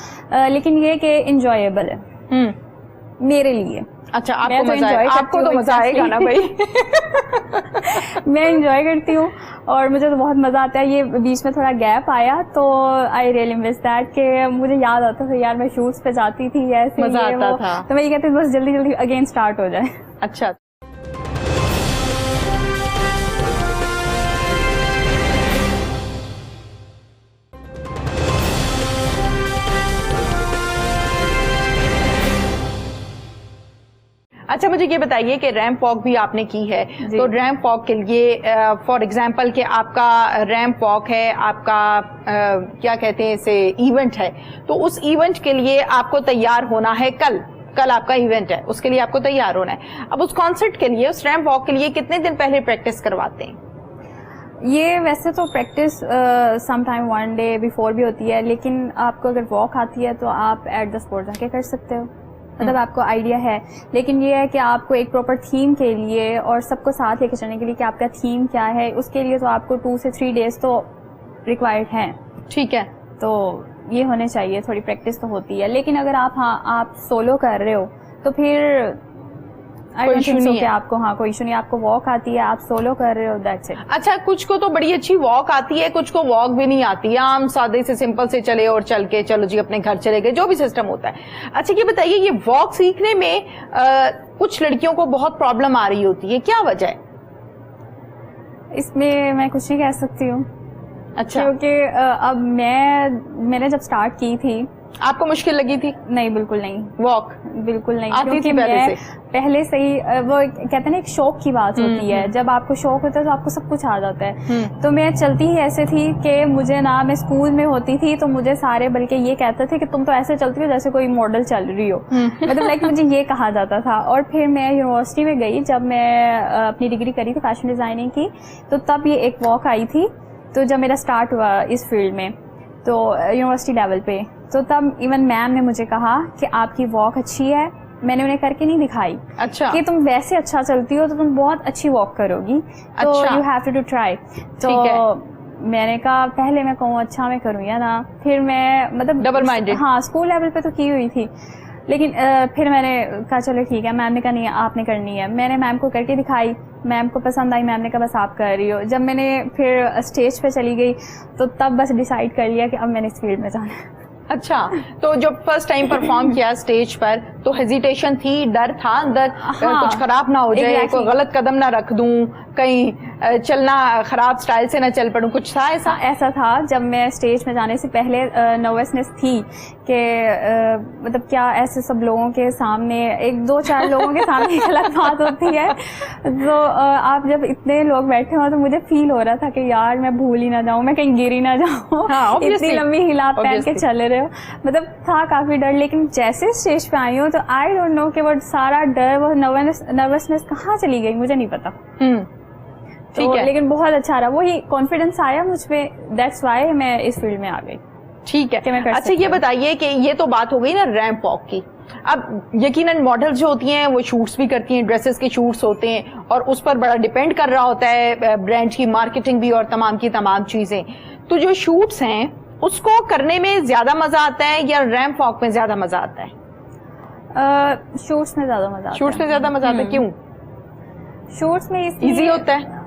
लेकिन ये कि इंजॉयबल है मेरे लिए। अच्छा, आपको मजा है? आपको तो मजा आएगा ना भाई। मैं एंजॉय करती हूँ और मुझे तो बहुत मजा आता है। ये बीच में थोड़ा गैप आया तो आई रियली मिस दैट, कि मुझे याद आता था यार मैं शूट्स पे जाती थी, ऐसे मजा आता था, तो मैं ये कहती थी बस जल्दी जल्दी अगेन स्टार्ट हो जाए। अच्छा, अच्छा मुझे ये बताइए कि रैंप वॉक भी आपने की है, तो रैंप वॉक के लिए फॉर एग्जांपल कि आपका रैंप वॉक है, आपका क्या कहते हैं इसे, इवेंट है, तो उस इवेंट के लिए आपको तैयार होना है। कल आपका इवेंट है, उसके लिए आपको तैयार होना है। अब उस कॉन्सर्ट के लिए, उस रैंप वॉक के लिए कितने दिन पहले प्रैक्टिस करवाते हैं? ये वैसे तो practice some time 1 day before भी होती है, लेकिन आपको अगर वॉक आती है तो आप एट द स्पॉट जाके कर सकते हो, मतलब आपको आइडिया है। लेकिन ये है कि आपको एक प्रॉपर थीम के लिए और सबको साथ लेके चलने के लिए कि आपका थीम क्या है, उसके लिए तो आपको 2 से 3 डेज तो रिक्वायर्ड हैं। ठीक है, तो ये होने चाहिए, थोड़ी प्रैक्टिस तो होती है। लेकिन अगर आप सोलो कर रहे हो तो फिर कोई इशू नहीं है आपको। हाँ, कोई इशू नहीं, आपको वॉक आती है, आप सोलो कर रहे हो, दैट्स इट। अच्छा, कुछ को तो बड़ी अच्छी वॉक आती है, कुछ को वॉक भी नहीं आती है, आम सादे से सिंपल से चले और चल के चलो जी अपने घर चले गए, जो भी सिस्टम होता है। अच्छा ये बताइए, ये वॉक सीखने में कुछ लड़कियों को बहुत प्रॉब्लम आ रही होती है, क्या वजह है? इसमें मैं कुछ नहीं कह सकती हूँ। अच्छा, क्योंकि अब मैंने जब स्टार्ट की थी। आपको मुश्किल लगी थी? नहीं, बिल्कुल नहीं, वॉक बिल्कुल नहीं, आती थी पहले से ही। वो कहते हैं ना एक शौक की बात होती है, जब आपको शौक होता है तो आपको सब कुछ आ जाता है। तो मैं चलती ही ऐसे थी कि मुझे ना, मैं स्कूल में होती थी तो मुझे सारे बल्कि ये कहते थे कि तुम तो ऐसे चलती हो जैसे कोई मॉडल चल रही हो, मतलब लाइक मुझे ये कहा जाता था। और फिर मैं यूनिवर्सिटी में गई, जब मैं अपनी डिग्री करी थी फैशन डिजाइनिंग की, तो तब ये एक वॉक आई थी। तो जब मेरा स्टार्ट हुआ इस फील्ड में, तो यूनिवर्सिटी लेवल पे, तो तब इवन मैम ने मुझे कहा कि आपकी वॉक अच्छी है। मैंने उन्हें करके नहीं दिखाई। अच्छा, कि तुम वैसे अच्छा चलती हो तो तुम बहुत अच्छी वॉक करोगी, तो यू हैव टू ट्राई। तो मैंने कहा पहले मैं कहूँ अच्छा मैं करूँ या ना, फिर मैं मतलब डबल माइंडेड। हाँ, स्कूल लेवल पे तो की हुई थी, लेकिन फिर मैंने कहा चलो ठीक है। मैम ने कहा नहीं आपने करनी है। मैंने मैम को करके दिखाई, मैम को पसंद आई, मैम ने कहा बस आप कर रही हो। जब मैंने फिर स्टेज पे चली गई तो तब बस डिसाइड कर लिया कि अब मैंने इस फील्ड में जाना है। अच्छा, तो जब फर्स्ट टाइम परफॉर्म किया स्टेज पर तो हेजिटेशन थी, डर था अंदर? हाँ, कुछ खराब ना हो जाए, exactly. कोई गलत कदम ना रख दूं, कहीं चलना खराब स्टाइल से ना चल पड़ूं, कुछ था ऐसा? हाँ, ऐसा था। जब मैं स्टेज में जाने से पहले नर्वसनेस थी कि मतलब क्या ऐसे सब लोगों के सामने, एक दो चार लोगों के सामने गलत बात होती है, तो आप जब इतने लोग बैठे हो तो मुझे फील हो रहा था कि यार मैं भूल ही ना जाऊं, मैं कहीं गिर ही ना जाऊं। हाँ, इतनी लंबी हिलाप पहन के चले रहे हो, मतलब था काफी डर। लेकिन जैसे स्टेज पे आई हूँ तो आई डोंट नो कि वो सारा डर, वो नर्वसनेस कहाँ चली गई मुझे नहीं पता। ठीक है, लेकिन बहुत अच्छा रहा, वही कॉन्फिडेंस आया मुझ पे, दैट्स वाई मैं इस फील्ड में आ गई। ठीक है। कि मैं कर अच्छा, ये बताइए कि ये तो बात हो गई ना रैंप वॉक की। अब यकीनन मॉडल्स जो होती हैं वो शूट्स भी करती हैं, ड्रेसेस के शूट्स होते हैं और उस पर बड़ा डिपेंड कर रहा होता है ब्रांड की मार्केटिंग भी और तमाम की तमाम चीजें। तो जो शूट्स हैं उसको करने में ज्यादा मजा आता है या रैंप वॉक में ज्यादा मजा आता है? शूट्स में ज्यादा मजा आता है। शूट्स में ज्यादा मजा आता है, क्यों? शूट्स में इजी होता है?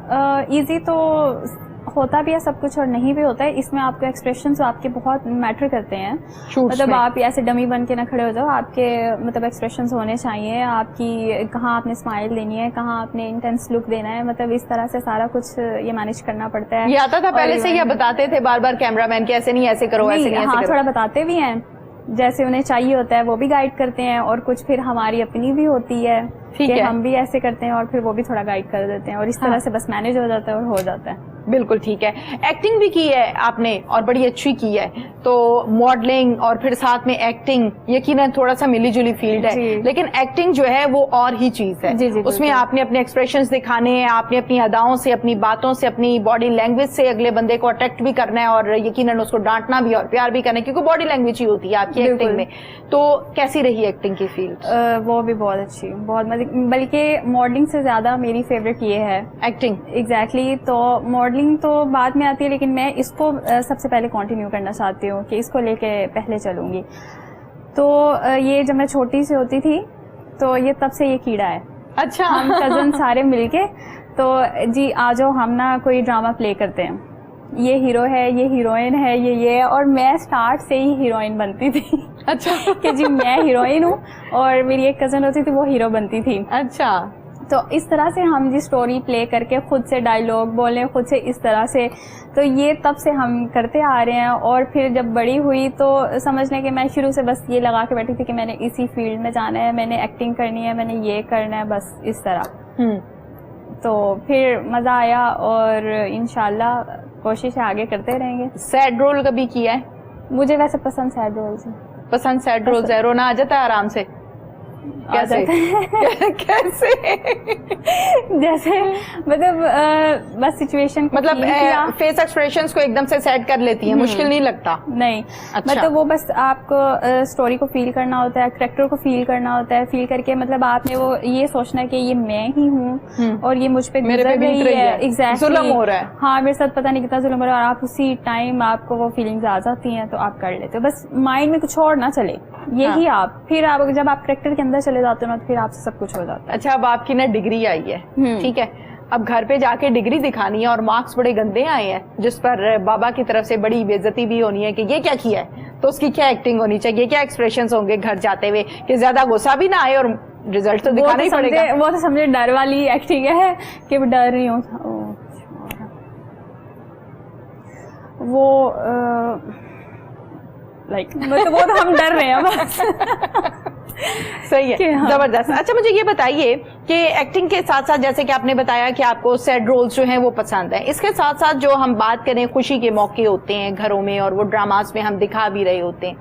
इजी तो होता भी है सब कुछ और नहीं भी होता है। इसमें आपके एक्सप्रेशंस आपके बहुत मैटर करते हैं। मतलब आप ऐसे डमी बन के ना खड़े हो जाओ, आपके मतलब एक्सप्रेशंस होने चाहिए, आपकी कहाँ आपने स्माइल देनी है, कहाँ आपने इंटेंस लुक देना है, मतलब इस तरह से सारा कुछ ये मैनेज करना पड़ता है। ये आता था पहले से या बताते थे बार बार कैमरामैन के ऐसे नहीं ऐसे करो, ऐसे नहीं ऐसे हाँ, करो? थोड़ा बताते भी हैं, जैसे उन्हें चाहिए होता है वो भी गाइड करते हैं, और कुछ फिर हमारी अपनी भी होती है कि हम भी ऐसे करते हैं और फिर वो भी थोड़ा गाइड कर देते हैं, और इस तरह से बस मैनेज हो जाता है और हो जाता है। बिल्कुल ठीक है। एक्टिंग भी की है आपने और बड़ी अच्छी की है, तो मॉडलिंग और फिर साथ में एक्टिंग यकीनन थोड़ा सा मिली जुली फील्ड है, लेकिन एक्टिंग जो है वो और ही चीज है। जी, उसमें आपने अपने एक्सप्रेशंस दिखाने हैं, आपने अपनी अदाओं से, अपनी बातों से, अपनी बॉडी लैंग्वेज से अगले बंदे को अट्रैक्ट भी करना है और यकीनन उसको डांटना भी और प्यार भी करना है, क्योंकि बॉडी लैंग्वेज ही होती है आपकी एक्टिंग में। तो कैसी रही एक्टिंग की फील्ड? वो भी बहुत अच्छी, बहुत मजे, बल्कि मॉडलिंग से ज्यादा मेरी फेवरेट ये है एक्टिंग। एग्जैक्टली। तो मॉडलिंग तो बाद में आती है, लेकिन मैं इसको सबसे पहले कंटिन्यू करना चाहती हूँ कि इसको लेके पहले चलूंगी। तो ये जब मैं छोटी सी होती थी तो ये तब से ये कीड़ा है। अच्छा। हम कजन सारे मिलके तो जी आ जाओ हम ना कोई ड्रामा प्ले करते हैं, ये हीरो है, ये हीरोइन है, ये और मैं स्टार्ट से ही हीरोइन बनती थी। अच्छा। कि जी मैं हीरोइन हूँ और मेरी एक कजन होती थी वो हीरो बनती थी। अच्छा। तो इस तरह से हम जी स्टोरी प्ले करके खुद से डायलॉग बोले, खुद से इस तरह से, तो ये तब से हम करते आ रहे हैं। और फिर जब बड़ी हुई तो समझने कि मैं शुरू से बस ये लगा के बैठी थी कि मैंने इसी फील्ड में जाना है, मैंने एक्टिंग करनी है, मैंने ये करना है, बस इस तरह। तो फिर मजा आया और इंशाल्लाह कोशिश आगे करते रहेंगे। सैड रोल कभी किया है? मुझे वैसे पसंद सैड रोल्स। पसंद सैड रोल्स है? रोना आ जाता है आराम से? कैसे? कैसे? जैसे मतलब बस सिचुएशन को मतलब फेस एक्सप्रेशंस को एकदम से सेट कर लेती है, मुश्किल नहीं लगता? नहीं। अच्छा। मतलब वो बस आपको स्टोरी को फील करना होता है, कैरेक्टर को फील करना होता है, फील करके मतलब आपने वो ये सोचना है कि ये मैं ही हूँ और ये मुझ पे गुजर रही है। एग्जैक्टली, जुल्म हो रहा है। हाँ, मेरे साथ पता नहीं कितना जुल्म हो रहा है और आप उसी टाइम आपको वो फीलिंग्स आ जाती हैं तो आप कर लेते हो, बस माइंड में कुछ और ना चले, यही आप फिर आप जब आप कैरेक्टर के अंदर चले जाते हो ना तो फिर आपसे सब कुछ हो जाता है। अच्छा, अब आपकी ना डिग्री आई है, ठीक है, अब घर पे जाके डिग्री दिखानी है और मार्क्स बड़े गंदे आए हैं जिस पर बाबा की तरफ से बड़ी बेइज्जती भी होनी है कि ये क्या किया है, तो उसकी क्या एक्टिंग होनी चाहिए, क्या एक्सप्रेशंस होंगे घर जाते हुए कि ज्यादा गुस्सा भी ना आए और रिजल्ट तो दिखाना ही पड़ेगा? वो तो समझे डर वाली एक्टिंग है कि मैं डर रही हूँ। वो वो तो हम डर रहे हैं बस। सही है, हाँ। जबरदस्त। अच्छा, मुझे ये बताइए कि एक्टिंग के साथ साथ जैसे कि आपने बताया कि आपको सैड रोल्स जो हैं वो पसंद है, इसके साथ साथ जो हम बात करें खुशी के मौके होते हैं घरों में और वो ड्रामास में हम दिखा भी रहे होते हैं,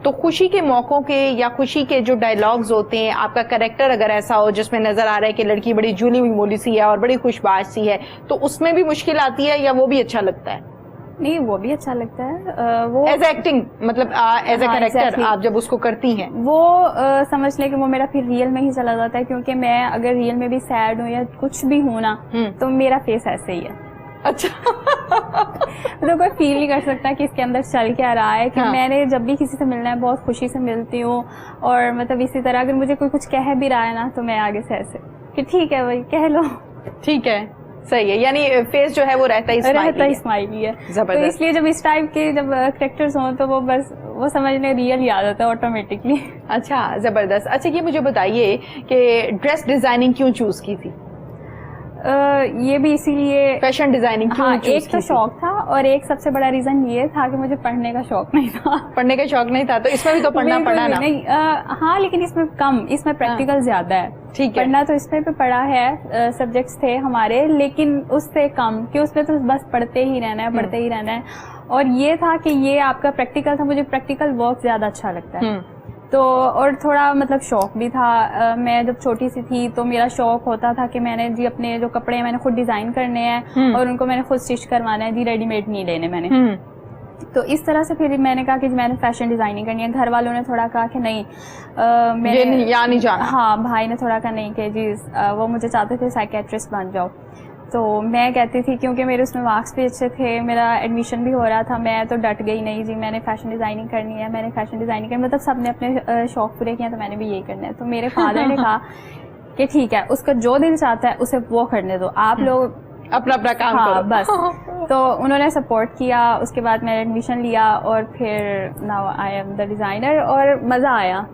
तो खुशी के मौकों के या खुशी के जो डायलॉग्स होते हैं, आपका कैरेक्टर अगर ऐसा हो जिसमें नजर आ रहा है कि लड़की बड़ी जूली हुई मोली सी है और बड़ी खुशबाश सी है, तो उसमें भी मुश्किल आती है या वो भी अच्छा लगता है? नहीं, वो भी अच्छा लगता है। वो एज एक्टिंग मतलब एज ए कैरेक्टर आप जब उसको करती हैं वो समझ ले कि वो मेरा फिर रियल में ही चला जाता है, क्योंकि मैं अगर रियल में भी सैड हूँ या कुछ भी हूँ ना तो मेरा फेस ऐसे ही है। अच्छा। तो कोई फील नहीं कर सकता कि इसके अंदर चल क्या रहा है। कि मैंने जब भी किसी से मिलना है बहुत खुशी से मिलती हूँ, और मतलब इसी तरह अगर मुझे कोई कुछ कह भी रहा है ना, तो मैं आगे से ऐसे कि ठीक है भाई कह लो, ठीक है, सही है, यानी फेस जो है वो रहता ही स्माइली है। तो इसलिए जब इस टाइप के जब कैरेक्टर्स हों तो वो बस वो समझने रियल ही आ जाता है ऑटोमेटिकली। अच्छा, जबरदस्त। अच्छा, ये मुझे बताइए कि ड्रेस डिजाइनिंग क्यों चूज की थी? ये भी इसीलिए फैशन डिजाइनिंग क्यों हाँ, एक तो शौक था, और एक सबसे बड़ा रीजन ये था कि मुझे पढ़ने का शौक नहीं था। पढ़ने का शौक नहीं था, तो इसमें भी तो पढ़ना पड़ा ना? नहीं, हाँ, लेकिन इसमें कम, इसमें प्रैक्टिकल ज्यादा है। ठीक है, पढ़ना तो इसमें भी पढ़ा है, सब्जेक्ट्स थे हमारे, लेकिन उससे कम कि उसमें तो बस पढ़ते ही रहना है, पढ़ते ही रहना है। और ये था कि ये आपका प्रैक्टिकल था, मुझे प्रैक्टिकल वर्क ज्यादा अच्छा लगता है। तो और थोड़ा मतलब शौक भी था। मैं जब छोटी सी थी तो मेरा शौक होता था कि मैंने जी अपने जो कपड़े हैं मैंने खुद डिजाइन करने हैं, और उनको मैंने खुद स्टिच करवाना है जी, रेडीमेड नहीं लेने मैंने। तो इस तरह से फिर मैंने कहा कि मैंने फैशन डिजाइनिंग करनी है। घर वालों ने थोड़ा कहा कि नहीं, मैंने यहाँ नहीं जाना। हाँ, भाई ने थोड़ा कहा नहीं कि जी, वो मुझे चाहते थे साइकेट्रिस्ट बन जाओ। तो मैं कहती थी, क्योंकि मेरे उसमें मार्क्स भी अच्छे थे, मेरा एडमिशन भी हो रहा था, मैं तो डट गई, नहीं जी मैंने फैशन डिजाइनिंग करनी है, मैंने फैशन डिजाइनिंग करनी, मतलब सबने अपने शौक पूरे किए तो मैंने भी यही करना है। तो मेरे फादर ने कहा कि ठीक है, उसका जो दिल चाहता है उसे वो करने दो, आप लोग अपना अपना काम करो। बस। तो उन्होंने सपोर्ट किया। उसके बाद मैंने एडमिशन लिया, और फिर now I am the designer, और मजा आया।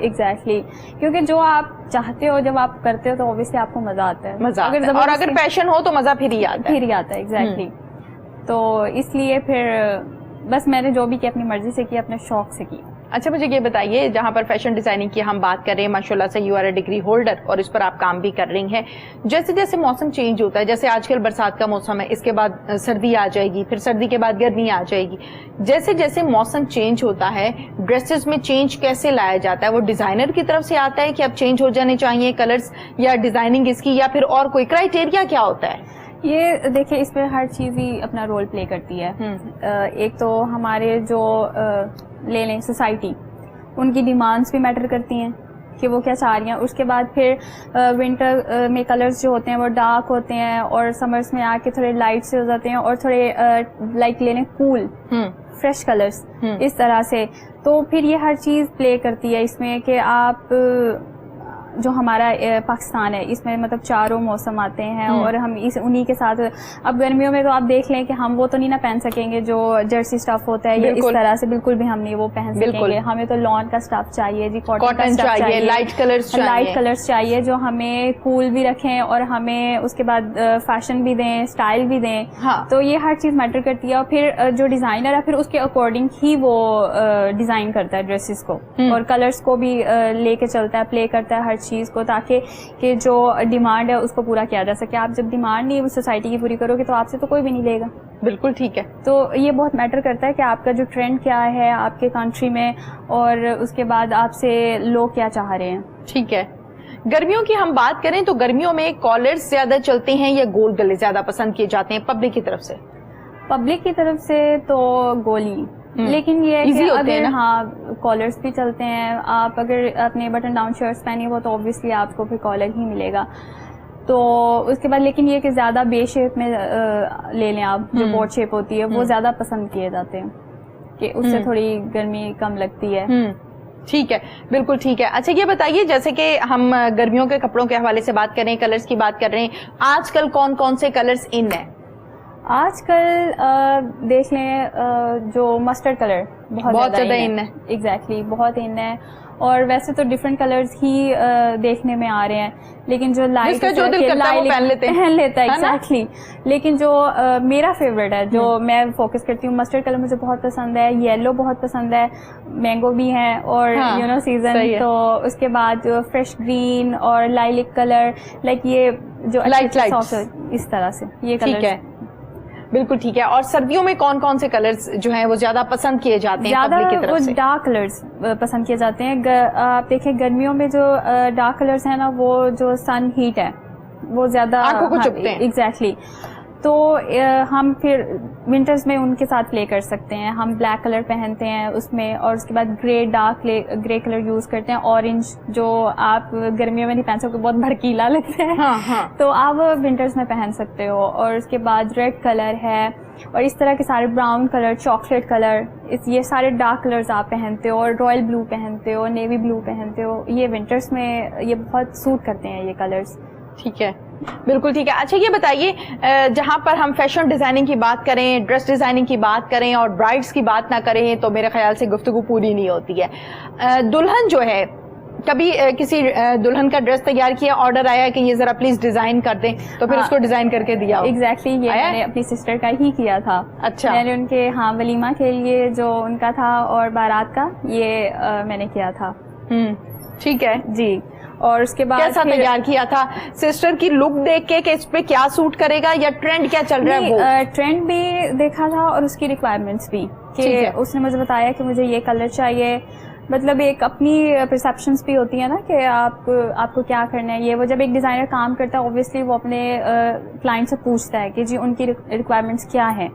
एग्जैक्टली, क्योंकि जो आप चाहते हो जब आप करते हो तो ऑब्वियसली आपको मजा आता है। और अगर पैशन हो तो मजा फिर ही आता है। एग्जैक्टली। तो इसलिए फिर बस मैंने जो भी किया अपनी मर्जी से किया, अपने शौक से किया। अच्छा, मुझे ये बताइए, जहाँ पर फैशन डिजाइनिंग की हम बात कर रहे हैं, माशाल्लाह से you are a degree holder और इस पर आप काम भी कर रही हैं। जैसे जैसे मौसम चेंज होता है, जैसे आजकल बरसात का मौसम है, इसके बाद सर्दी आ जाएगी, फिर सर्दी के बाद गर्मी आ जाएगी, जैसे जैसे मौसम चेंज होता है ड्रेसेस में चेंज कैसे लाया जाता है? वो डिजाइनर की तरफ से आता है कि अब चेंज हो जाने चाहिए कलर्स, या डिजाइनिंग इसकी, या फिर और कोई क्राइटेरिया क्या होता है? ये देखिए, इसमें हर चीज ही अपना रोल प्ले करती है। एक तो हमारे जो ले लें सोसाइटी, उनकी डिमांड्स भी मैटर करती हैं कि वो क्या चाह रही हैं। उसके बाद फिर विंटर में कलर्स जो होते हैं वो डार्क होते हैं, और समर्स में आके थोड़े लाइट से हो जाते हैं, और थोड़े लाइक ले लें कूल फ्रेश कलर्स, इस तरह से। तो फिर ये हर चीज प्ले करती है इसमें कि आप जो हमारा पाकिस्तान है इसमें मतलब चारों मौसम आते हैं, और हम इस उन्हीं के साथ, अब गर्मियों में तो आप देख लें कि हम वो तो नहीं ना पहन सकेंगे जो जर्सी स्टफ होता है, ये इस तरह से बिल्कुल भी हम नहीं वो पहन सकेंगे। हमें तो लॉन का स्टफ चाहिए जी, कॉटन चाहिए, लाइट कलर्स चाहिए जो हमें कूल भी रखें और हमें उसके बाद फैशन भी दें, स्टाइल भी दें। तो ये हर चीज मैटर करती है, और फिर जो डिजाइनर है फिर उसके अकॉर्डिंग ही वो डिजाइन करता है ड्रेसेस को, और कलर्स को भी लेके चलता है, प्ले करता है हर चीज को, ताकि कि जो डिमांड है उसको पूरा किया जा सके। आप जब डिमांड नहीं सोसाइटी की पूरी करोगे तो आपसे तो कोई भी नहीं लेगा। बिल्कुल ठीक है। तो ये बहुत मैटर करता है कि आपका जो ट्रेंड क्या है आपके कंट्री में, और उसके बाद आपसे लोग क्या चाह रहे हैं। ठीक है। गर्मियों की हम बात करें तो गर्मियों में कॉलर्स ज्यादा चलते हैं या गोल गले ज्यादा पसंद किए जाते हैं पब्लिक की तरफ से? पब्लिक की तरफ से तो गोली, लेकिन ये है कि अगर हाँ कॉलर्स भी चलते हैं, आप अगर अपने बटन डाउन शर्ट्स पहनी हो तो ऑब्वियसली आपको फिर कॉलर ही मिलेगा। तो उसके बाद लेकिन ये कि ज्यादा बे शेप में ले लें आप, जो बोट शेप होती है वो ज्यादा पसंद किए जाते हैं कि उससे थोड़ी गर्मी कम लगती है। ठीक है, बिल्कुल ठीक है। अच्छा ये बताइए, जैसे कि हम गर्मियों के कपड़ों के हवाले से बात करें, कलर्स की बात कर रहे हैं, आजकल कौन कौन से कलर्स इन है? आजकल देख लें जो मस्टर्ड कलर बहुत ज्यादा इन है। एग्जैक्टली, बहुत इन है। और वैसे तो डिफरेंट कलर्स ही देखने में आ रहे हैं, लेकिन जो लाइट जो दिल करता है वो पहन लेता है एग्जैक्टली। लेकिन जो मेरा फेवरेट है, जो मैं फोकस करती हूँ, मस्टर्ड कलर मुझे बहुत पसंद है, येलो बहुत पसंद है, मैंगो भी है, और यू नो सीजन, तो उसके बाद जो फ्रेश ग्रीन और लाइलिक कलर, लाइक ये जो लाइट इस तरह से ये कलर। बिल्कुल ठीक है। और सर्दियों में कौन कौन से कलर्स जो हैं वो ज्यादा पसंद किए जाते हैं पब्लिक की तरफ से? डार्क कलर्स पसंद किए जाते हैं। आप देखें गर्मियों में जो डार्क कलर्स हैं ना, वो जो सन हीट है वो ज्यादा आंखों को चुभते हैं। एग्जैक्टली। तो हम फिर विंटर्स में उनके साथ प्ले कर सकते हैं। हम ब्लैक कलर पहनते हैं उसमें, और उसके बाद grey, dark grey colour use करते हैं। ऑरेंज जो आप गर्मियों में नहीं पहन सकते, बहुत भड़कीला लगता है। हाँ। तो आप विंटर्स में पहन सकते हो। और उसके बाद रेड कलर है, और इस तरह के सारे ब्राउन कलर, चॉकलेट कलर, ये सारे डार्क कलर्स आप पहनते हो। और रॉयल ब्लू पहनते हो, नेवी ब्लू पहनते हो। ये विंटर्स में ये बहुत सूट करते हैं ये कलर्स। ठीक है, बिल्कुल ठीक है। अच्छा ये बताइए, जहां पर हम फैशन डिजाइनिंग की बात करें, ड्रेस डिजाइनिंग की बात करें और ब्राइड्स की बात ना करें तो मेरे ख्याल से गुफ्तगू पूरी नहीं होती है। दुल्हन जो है, कभी किसी दुल्हन का ड्रेस तैयार किया, ऑर्डर आया कि ये जरा प्लीज डिजाइन कर दें, तो फिर उसको डिजाइन करके दिया? एग्जैक्टली, ये मैंने अपनी सिस्टर का ही किया था। अच्छा। मैंने उनके वलीमा के लिए जो उनका था और बारात का, ये मैंने किया था। ठीक है जी। और उसके बाद कैसा तैयार किया था? सिस्टर की लुक देख के कि इस पे क्या सूट करेगा, या ट्रेंड क्या चल रहा है वो? ट्रेंड भी देखा था और उसकी रिक्वायरमेंट्स भी, कि उसने मुझे बताया कि मुझे ये कलर चाहिए। मतलब एक अपनी परसेप्शंस भी होती है ना कि आपको क्या करना है। ये वो जब एक डिजाइनर काम करता है, ऑब्वियसली वो अपने क्लाइंट से पूछता है कि जी उनकी रिक्वायरमेंट्स क्या है,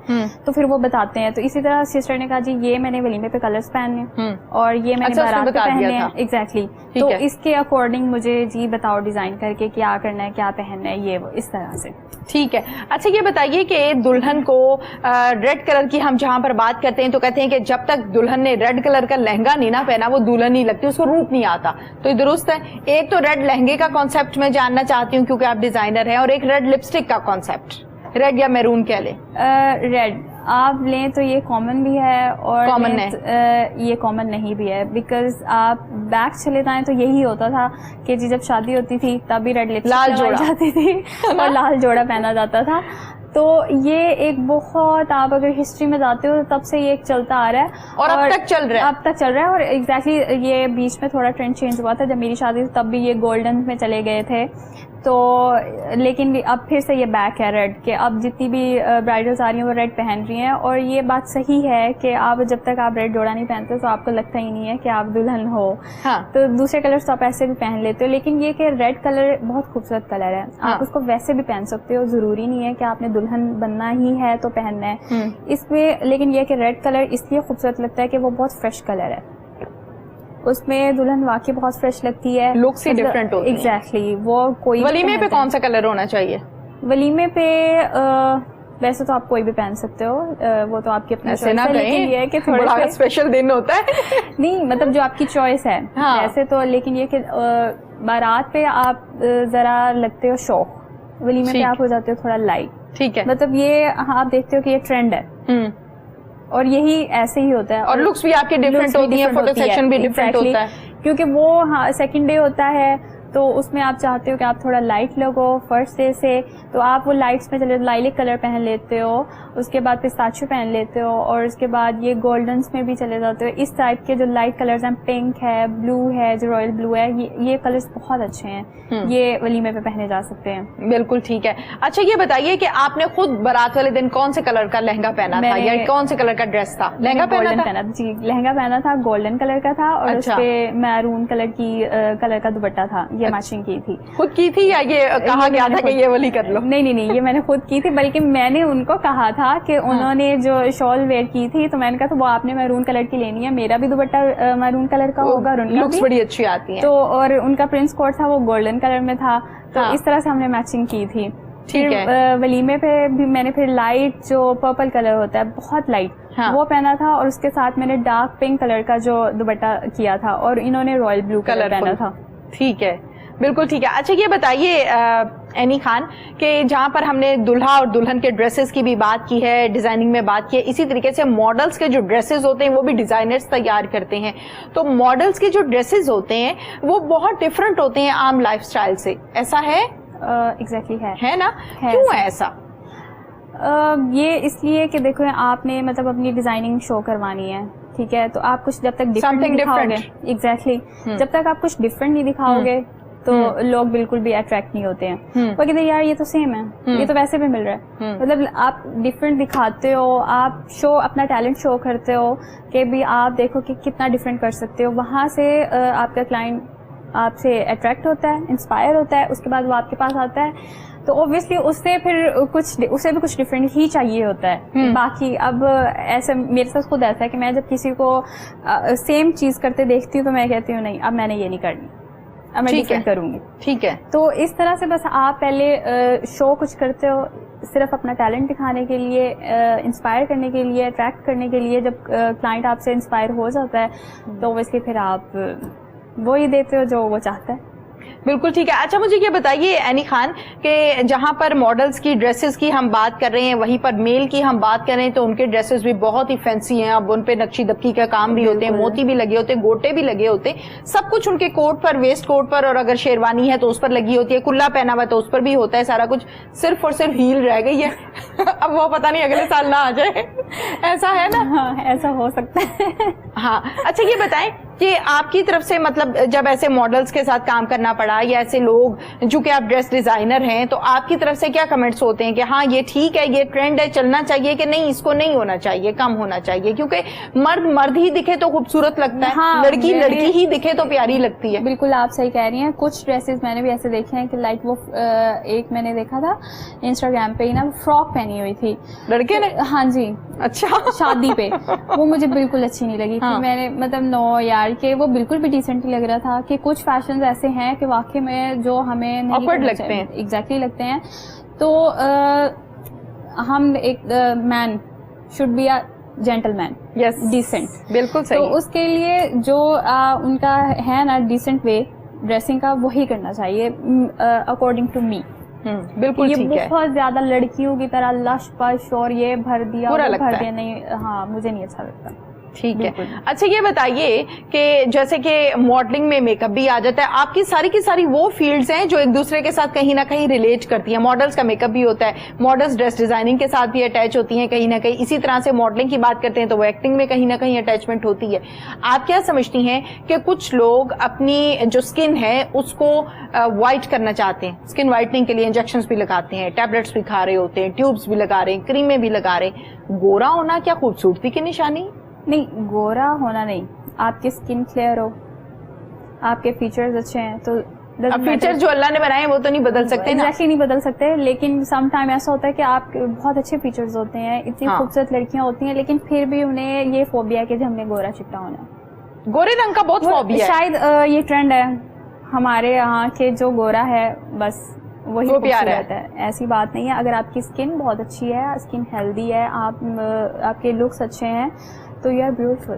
तो फिर वो बताते हैं। तो इसी तरह सिस्टर ने कहा जी ये मैंने वलीमे पे कलर्स पहने और ये मैंने बारात पे पहने हैं। एग्जैक्टली। तो इसके अकॉर्डिंग मुझे जी बताओ डिजाइन करके क्या करना है, क्या पहनना है, ये वो इस तरह से। ठीक है। अच्छा ये बताइए कि दुल्हन को रेड कलर की हम जहां पर बात करते हैं तो कहते हैं कि जब तक दुल्हन ने रेड कलर का लहंगा नहीं ना पहना वो दुल्हन नहीं लगती, उसको रूप नहीं आता। तो ये दुरुस्त है? एक तो रेड लहंगे का कॉन्सेप्ट मैं जानना चाहती हूँ क्योंकि आप डिजाइनर हैं, और एक रेड लिपस्टिक का कॉन्सेप्ट, रेड या मैरून कह लें। रेड आप लें तो ये कॉमन भी है और कॉमन है, ये कॉमन नहीं भी है। बिकॉज आप बैक चले जाएं तो यही होता था कि जी जब शादी होती थी तब भी रेड लिपस्टिक लाल जोड़ा जाती थी और लाल जोड़ा पहना जाता था। तो ये एक बहुत, आप अगर हिस्ट्री में जाते हो तब से ये एक चलता आ रहा है और अब तक चल रहा है। अब तक चल रहा है। और एग्जैक्टली ये बीच में थोड़ा ट्रेंड चेंज हुआ था जब मेरी शादी थी, तब भी ये गोल्डन में चले गए थे। तो लेकिन अब फिर से ये बैक है रेड के। अब जितनी भी ब्राइडल्स आ रही हैं वो रेड पहन रही हैं। और ये बात सही है कि आप जब तक आप रेड जोड़ा नहीं पहनते तो आपको लगता ही नहीं है कि आप दुल्हन हो। हाँ। तो दूसरे कलर्स तो आप ऐसे भी पहन लेते हो, लेकिन ये कि रेड कलर बहुत खूबसूरत कलर है। हाँ। आप उसको वैसे भी पहन सकते हो, जरूरी नहीं है कि आपने दुल्हन बनना ही है तो पहनना है इसमें। लेकिन ये कि रेड कलर इसलिए खूबसूरत लगता है कि वो बहुत फ्रेश कलर है, उसमें दुल्हन वाकई बहुत फ्रेश लगती है, लुक से डिफरेंट होती है। एग्जैक्टली। वो कोई वलीमे पे कौन सा कलर होना चाहिए? वलीमे पे वैसे तो आप कोई भी पहन सकते हो, वो तो आपकी अपनी चॉइस है। लेकिन ये है कि थोड़ा बड़ा स्पेशल दिन होता है नहीं, मतलब जो आपकी चॉइस है। हाँ। वैसे तो लेकिन ये कि बारात पे आप जरा लगते हो शौक, वलीमे पे आप हो जाते हो थोड़ा लाइट। ठीक है। मतलब ये आप देखते हो कि ये ट्रेंड है और यही ऐसे ही होता है। और लुक्स भी आपके डिफरेंट होती है, फोटो सेक्शन भी डिफरेंट होता है क्योंकि वो सेकंड डे होता है तो उसमें आप चाहते हो कि आप थोड़ा लाइट लगो। फर्स्ट डे से तो आप वो लाइट्स में चले, लाइलिक कलर पहन लेते हो, उसके बाद पिस्ताचियो पहन लेते हो, और उसके बाद ये गोल्डन्स में भी चले जाते हो। इस टाइप के जो लाइट कलर्स हैं, पिंक है, ब्लू है, जो रॉयल ब्लू है, ये कलर्स बहुत अच्छे हैं, ये वलीमे पे पहने जा सकते हैं। बिल्कुल ठीक है। अच्छा ये बताइए कि आपने खुद बारात वाले दिन कौन से कलर का लहंगा पहना था या कौन से कलर का ड्रेस था? लहंगा पहना जी, लहंगा पहना था, गोल्डन कलर का था और उस पे मैरून कलर का दुपट्टा था। ये मैचिंग की थी। खुद की थी या ये कहा गया था कि ये वाली कर लो? नहीं, ये मैंने खुद की थी, बल्कि मैंने उनको कहा था कि उन्होंने जो शॉल वेयर की थी तो मैंने कहा तो वो आपने मैरून कलर की लेनी है, मेरा भी दुपट्टा मैरून कलर का होगा और उनका लुक्स बड़ी अच्छी आती है। तो और उनका प्रिंस कोट था वो गोल्डन कलर में था, तो इस तरह से हमने मैचिंग की थी। ठीक है। वलीमे पे भी मैंने फिर लाइट जो पर्पल कलर होता है, बहुत लाइट, वो पहना था और उसके साथ मैंने डार्क पिंक कलर का जो दुपट्टा किया था और इन्होंने रॉयल ब्लू कलर पहना था। ठीक है, बिल्कुल ठीक है। अच्छा ये बताइए एनी खान कि जहां पर हमने दूल्हा और दुल्हन के ड्रेसेस की भी बात की है, डिजाइनिंग में बात की है, इसी तरीके से मॉडल्स के जो ड्रेसेस होते हैं वो भी डिजाइनर्स तैयार करते हैं। तो मॉडल्स के जो ड्रेसेस होते हैं वो बहुत डिफरेंट होते हैं आम लाइफस्टाइल से, ऐसा है? एग्जैक्टली है ना? क्यों है ऐसा? ये इसलिए कि देखो आपने मतलब अपनी डिजाइनिंग शो करवानी है, ठीक है, तो आप कुछ जब तक डिफरेंट दिखाओगे, एग्जैक्टली, जब तक आप कुछ डिफरेंट नहीं दिखाओगे तो लोग बिल्कुल भी अट्रैक्ट नहीं होते हैं। वो कहते हैं यार ये तो सेम है, ये तो वैसे भी मिल रहा है। मतलब आप डिफरेंट दिखाते हो, आप अपना टैलेंट शो करते हो कि भी आप देखो कि कितना डिफरेंट कर सकते हो, वहां से आपका क्लाइंट आपसे अट्रैक्ट होता है, इंस्पायर होता है, उसके बाद वो आपके पास आता है, तो ऑब्वियसली उससे भी कुछ डिफरेंट ही चाहिए होता है। बाकी अब ऐसे मेरे साथ खुद ऐसा है कि मैं जब किसी को सेम चीज करते देखती हूँ तो मैं कहती हूँ नहीं, अब मैंने ये नहीं करनी, अब मैं डिफरेंट करूंगी। ठीक है। तो इस तरह से बस आप पहले शो कुछ करते हो सिर्फ अपना टैलेंट दिखाने के लिए, इंस्पायर करने के लिए, अट्रैक्ट करने के लिए। जब क्लाइंट आपसे इंस्पायर हो जाता है तो ऑब्वियसली फिर आप वो ही देते हो जो वो चाहता है। बिल्कुल ठीक है। अच्छा मुझे ये बताइए एनी खान कि जहां पर मॉडल्स की ड्रेसेस की हम बात कर रहे हैं, वहीं पर मेल की हम बात कर रहे हैं, तो उनके ड्रेसेस भी बहुत ही फैंसी हैं। अब उन पे नक्शी दबकी का काम भी होते हैं, मोती भी लगे होते हैं, गोटे भी लगे होते हैं, सब कुछ उनके कोट पर, वेस्ट कोट पर, और अगर शेरवानी है तो उस पर लगी होती है, कुल्ला पहना हुआ तो उस पर भी होता है सारा कुछ, सिर्फ और सिर्फ हील रह गई है। अब वो पता नहीं अगले साल ना आ जाए, ऐसा है ना? हाँ, ऐसा हो सकता है। हाँ, अच्छा ये बताएं कि आपकी तरफ से मतलब जब ऐसे मॉडल्स के साथ काम करना पड़ा या ऐसे लोग, जो कि आप ड्रेस डिजाइनर हैं, तो आपकी तरफ से क्या कमेंट्स होते हैं कि हाँ ये ठीक है, ये ट्रेंड है, चलना चाहिए, कि नहीं इसको नहीं होना चाहिए, कम होना चाहिए? क्योंकि मर्द मर्द ही दिखे तो खूबसूरत लगता है, हाँ, लड़की लड़की ही दिखे तो प्यारी लगती है। बिल्कुल आप सही कह रही हैं। कुछ ड्रेसेस मैंने भी ऐसे देखे हैं कि लाइक वो एक मैंने देखा था इंस्टाग्राम पे ही ना, फ्रॉक पहनी हुई थी लड़के ने। हाँ जी। अच्छा। शादी पे वो मुझे बिल्कुल अच्छी नहीं लगी थी। मैंने मतलब नो यार, के वो बिल्कुल भी डिसेंट लग रहा था कि कुछ फैशन ऐसे हैं कि वाकई में जो हमें नहीं ऑकवर्ड लगते हैं। एग्जैक्टली लगते हैं। तो हम एक man should be a gentleman, yes, decent. बिल्कुल सही। तो उसके लिए जो उनका है ना डिसेंट वे ड्रेसिंग का, वही करना चाहिए अकॉर्डिंग टू मी। बिल्कुल ठीक है। ये बहुत ज्यादा लड़कियों की तरह लश पश और ये भर दिया बुरा वो लगता भर है। दिया, नहीं, हाँ मुझे नहीं अच्छा लगता। ठीक है। अच्छा ये बताइए कि जैसे कि मॉडलिंग में मेकअप भी आ जाता है, आपकी सारी की सारी वो फील्ड्स हैं जो एक दूसरे के साथ कहीं ना कहीं रिलेट करती हैं। मॉडल्स का मेकअप भी होता है, मॉडल्स ड्रेस डिजाइनिंग के साथ भी अटैच होती हैं कहीं ना कहीं। इसी तरह से मॉडलिंग की बात करते हैं तो वो एक्टिंग में कहीं ना कहीं अटैचमेंट होती है। आप क्या समझती हैं कि कुछ लोग अपनी जो स्किन है उसको व्हाइट करना चाहते हैं, स्किन व्हाइटनिंग के लिए इंजेक्शंस भी लगाते हैं, टैबलेट्स भी खा रहे होते हैं, ट्यूब्स भी लगा रहे हैं, क्रीमें भी लगा रहे हैं। गोरा होना क्या खूबसूरती की निशानी? नहीं, गोरा होना नहीं, आपकी स्किन क्लियर हो, आपके फीचर्स अच्छे हैं तो फीचर जो अल्लाह ने बनाए हैं वो तो नहीं बदल सकते ना। एग्जैक्टली नहीं बदल सकते, लेकिन सम टाइम ऐसा होता है कि आप बहुत अच्छे फीचर्स होते हैं, इतनी खूबसूरत लड़कियां होती हैं, लेकिन फिर भी उन्हें ये फोबिया है कि हमने गोरा चिट्टा होना है। गोरे रंग का बहुत फोबिया है। शायद ये ट्रेंड है हमारे यहाँ के, जो गोरा है बस वही वो प्यार है। ऐसी बात नहीं है। अगर आपकी स्किन बहुत अच्छी है, स्किन हेल्दी है, आपके लुक्स अच्छे हैं तो यू आर ब्यूटीफुल।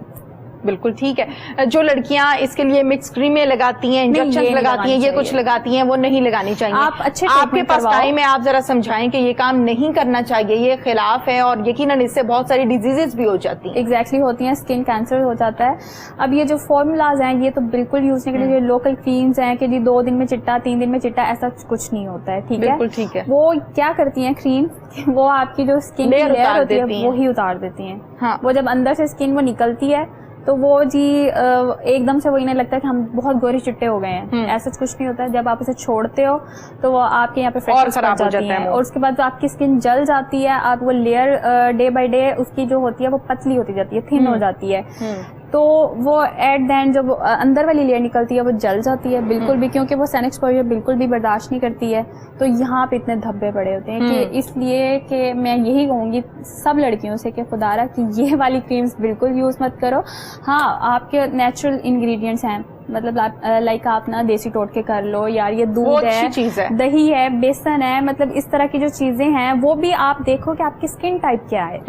बिल्कुल ठीक है। जो लड़कियां इसके लिए मिक्स क्रीमें लगाती हैं, इंजेक्शन लगाती हैं, ये कुछ लगाती हैं, वो नहीं लगानी चाहिए। आप अच्छे आपके पास टाइम है, आप जरा समझाएं कि ये काम नहीं करना चाहिए, ये खिलाफ है, और यकीनन इससे बहुत सारी डिजीजेस भी हो जाती हैं। एग्जैक्टली होती हैं, स्किन कैंसर हो जाता है। अब ये जो फॉर्मूलाज हैं ये तो बिल्कुल यूज नहीं करते। जो लोकल क्रीम्स हैं कि जी 2 दिन में चिट्टा, 3 दिन में चिट्टा, ऐसा कुछ नहीं होता है। ठीक है, बिल्कुल ठीक है। वो क्या करती हैं क्रीम, वो आपकी जो स्किन की लेयर होती है वो ही उतार देती हैं। हाँ। वो जब अंदर से स्किन वो निकलती है तो वो जी एकदम से वो इन्हें लगता है कि हम बहुत गोरे चिट्टे हो गए हैं। ऐसा कुछ नहीं होता है। जब आप उसे छोड़ते हो तो वो आपके यहाँ पे फ्रेशनेस बढ़ जाती है, और उसके बाद आपकी स्किन जल जाती है। आप वो लेयर डे बाय डे उसकी जो होती है वो पतली होती जाती है, थिन हो जाती है। तो वो एट द एंड जब अंदर वाली लेयर निकलती है वो जल जाती है बिल्कुल भी, क्योंकि वो सन एक्सपोजर बिल्कुल भी बर्दाश्त नहीं करती है। तो यहाँ पे इतने धब्बे पड़े होते हैं कि इसलिए कि मैं यही कहूंगी सब लड़कियों से कि खुदारा कि ये वाली क्रीम्स बिल्कुल यूज मत करो। हाँ, आपके नेचुरल इंग्रेडिएंट्स हैं, मतलब लाइक आप ना देसी टोटके कर लो यार, ये दूध है, दही है, बेसन है, मतलब इस तरह की जो चीजें हैं वो भी आप देखो कि आपकी स्किन टाइप क्या है,